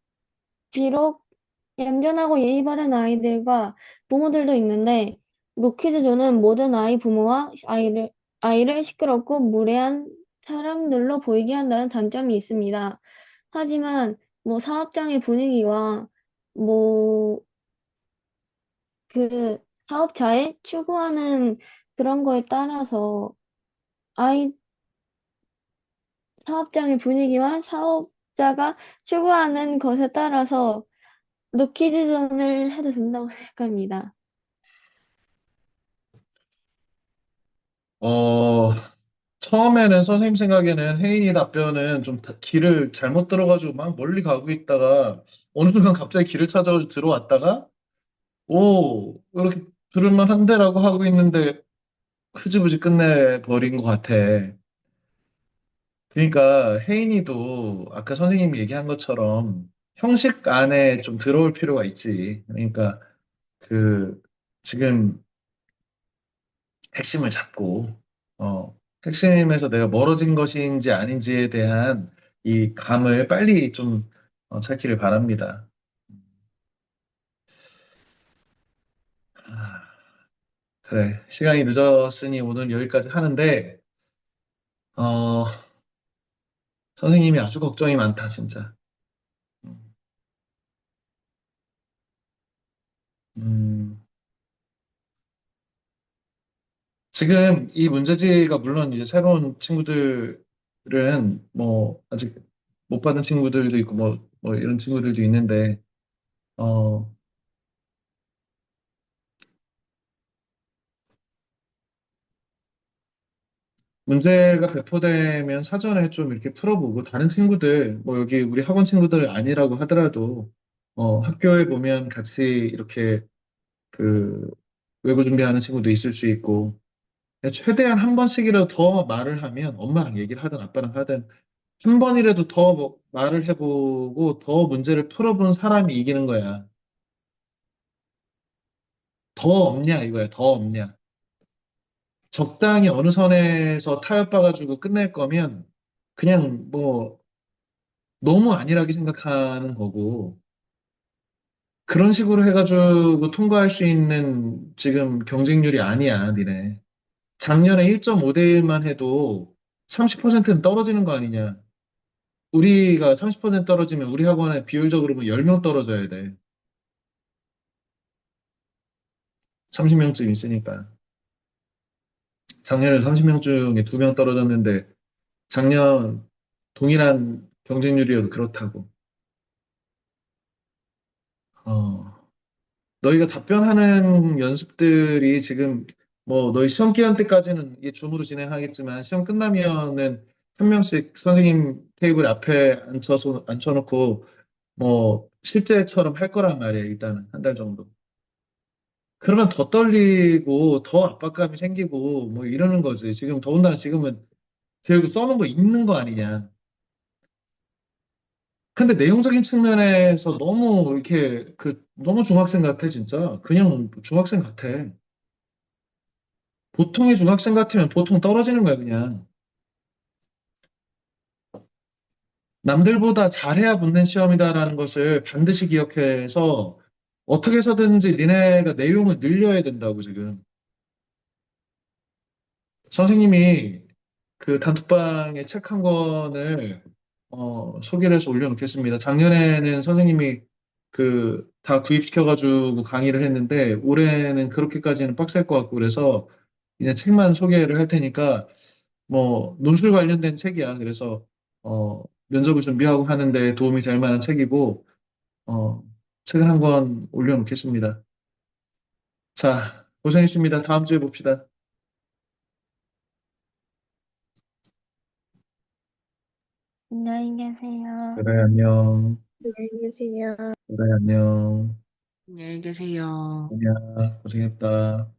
Speaker 3: 얌전하고 예의 바른 아이들과 부모들도 있는데, 노키즈존은 모든 부모와 아이를 시끄럽고 무례한 사람들로 보이게 한다는 단점이 있습니다. 하지만, 사업장의 분위기와, 뭐, 사업자의 추구하는 그런 거에 따라서 아이, 사업장의 분위기와 사업자가 추구하는 것에 따라서 노키즈존을 해도 된다고 생각합니다.
Speaker 1: 어, 처음에는 선생님 생각에는 혜인이 답변은 좀 길을 잘못 들어가지고 막 멀리 가고 있다가 어느 순간 갑자기 길을 찾아 들어왔다가 이렇게 들을만 한데라고 하고 있는데 흐지부지 끝내버린 것 같아. 그러니까 혜인이도 아까 선생님이 얘기한 것처럼 형식 안에 좀 들어올 필요가 있지. 그러니까 그 지금 핵심을 잡고 핵심에서 내가 멀어진 것인지 아닌지에 대한 이 감을 빨리 좀 찾기를 바랍니다. 아, 그래, 시간이 늦었으니 오늘 여기까지 하는데 어, 선생님이 아주 걱정이 많다, 진짜. 음, 음, 지금 이 문제지가 물론 이제 새로운 친구들은 뭐 아직 못 받은 친구들도 있고 뭐 이런 친구들도 있는데 어, 문제가 배포되면 사전에 좀 이렇게 풀어보고 다른 친구들, 뭐 여기 우리 학원 친구들 아니라고 하더라도 학교에 보면 같이 이렇게 그 외부 준비하는 친구도 있을 수 있고 최대한 한 번씩이라도 더 말을 하면 엄마랑 얘기를 하든 아빠랑 하든 한 번이라도 더 뭐 말을 해보고 더 문제를 풀어본 사람이 이기는 거야. 더 없냐 이거야. 더 없냐. 적당히 어느 선에서 타협봐가지고 끝낼 거면 그냥 뭐 너무 안일하게 생각하는 거고 그런 식으로 해가지고 통과할 수 있는 지금 경쟁률이 아니야, 니네. 작년에 1.5대 1만 해도 30%는 떨어지는 거 아니냐. 우리가 30% 떨어지면 우리 학원에 비율적으로 보면 10명 떨어져야 돼. 30명쯤 있으니까. 작년에 30명 중에 2명 떨어졌는데 작년 동일한 경쟁률이어도 그렇다고. 어, 너희가 답변하는 연습들이 지금 뭐 너희 시험 기간 때까지는 이게 줌으로 진행하겠지만 시험 끝나면은 한 명씩 선생님 테이블 앞에 앉혀놓고 뭐 실제처럼 할 거란 말이에요. 일단은 한 달 정도. 그러면 더 떨리고 더 압박감이 생기고 뭐 이러는 거지. 지금 더군다나 지금은 교육 써놓은 거 있는 거 아니냐. 근데 내용적인 측면에서 너무 이렇게 너무 중학생 같아 진짜. 그냥 중학생 같아. 보통의 중학생 같으면 보통 떨어지는 거야 그냥. 남들보다 잘해야 붙는 시험이다라는 것을 반드시 기억해서 어떻게 해서든지 니네가 내용을 늘려야 된다고 지금. 선생님이 그 단톡방에 책 한 권을 소개를 해서 올려놓겠습니다. 작년에는 선생님이 그 다 구입시켜가지고 강의를 했는데 올해는 그렇게까지는 빡셀 것 같고 그래서 이제 책만 소개를 할 테니까 뭐 논술 관련된 책이야. 그래서 면접을 준비하고 하는데 도움이 될 만한 책이고 어, 책을 한 권 올려놓겠습니다. 자, 고생했습니다. 다음 주에 봅시다.
Speaker 8: 안녕히 계세요.
Speaker 1: 그래, 안녕.
Speaker 11: 안녕히 계세요.
Speaker 1: 그래, 안녕.
Speaker 6: 안녕히 계세요.
Speaker 1: 아니야, 고생했다.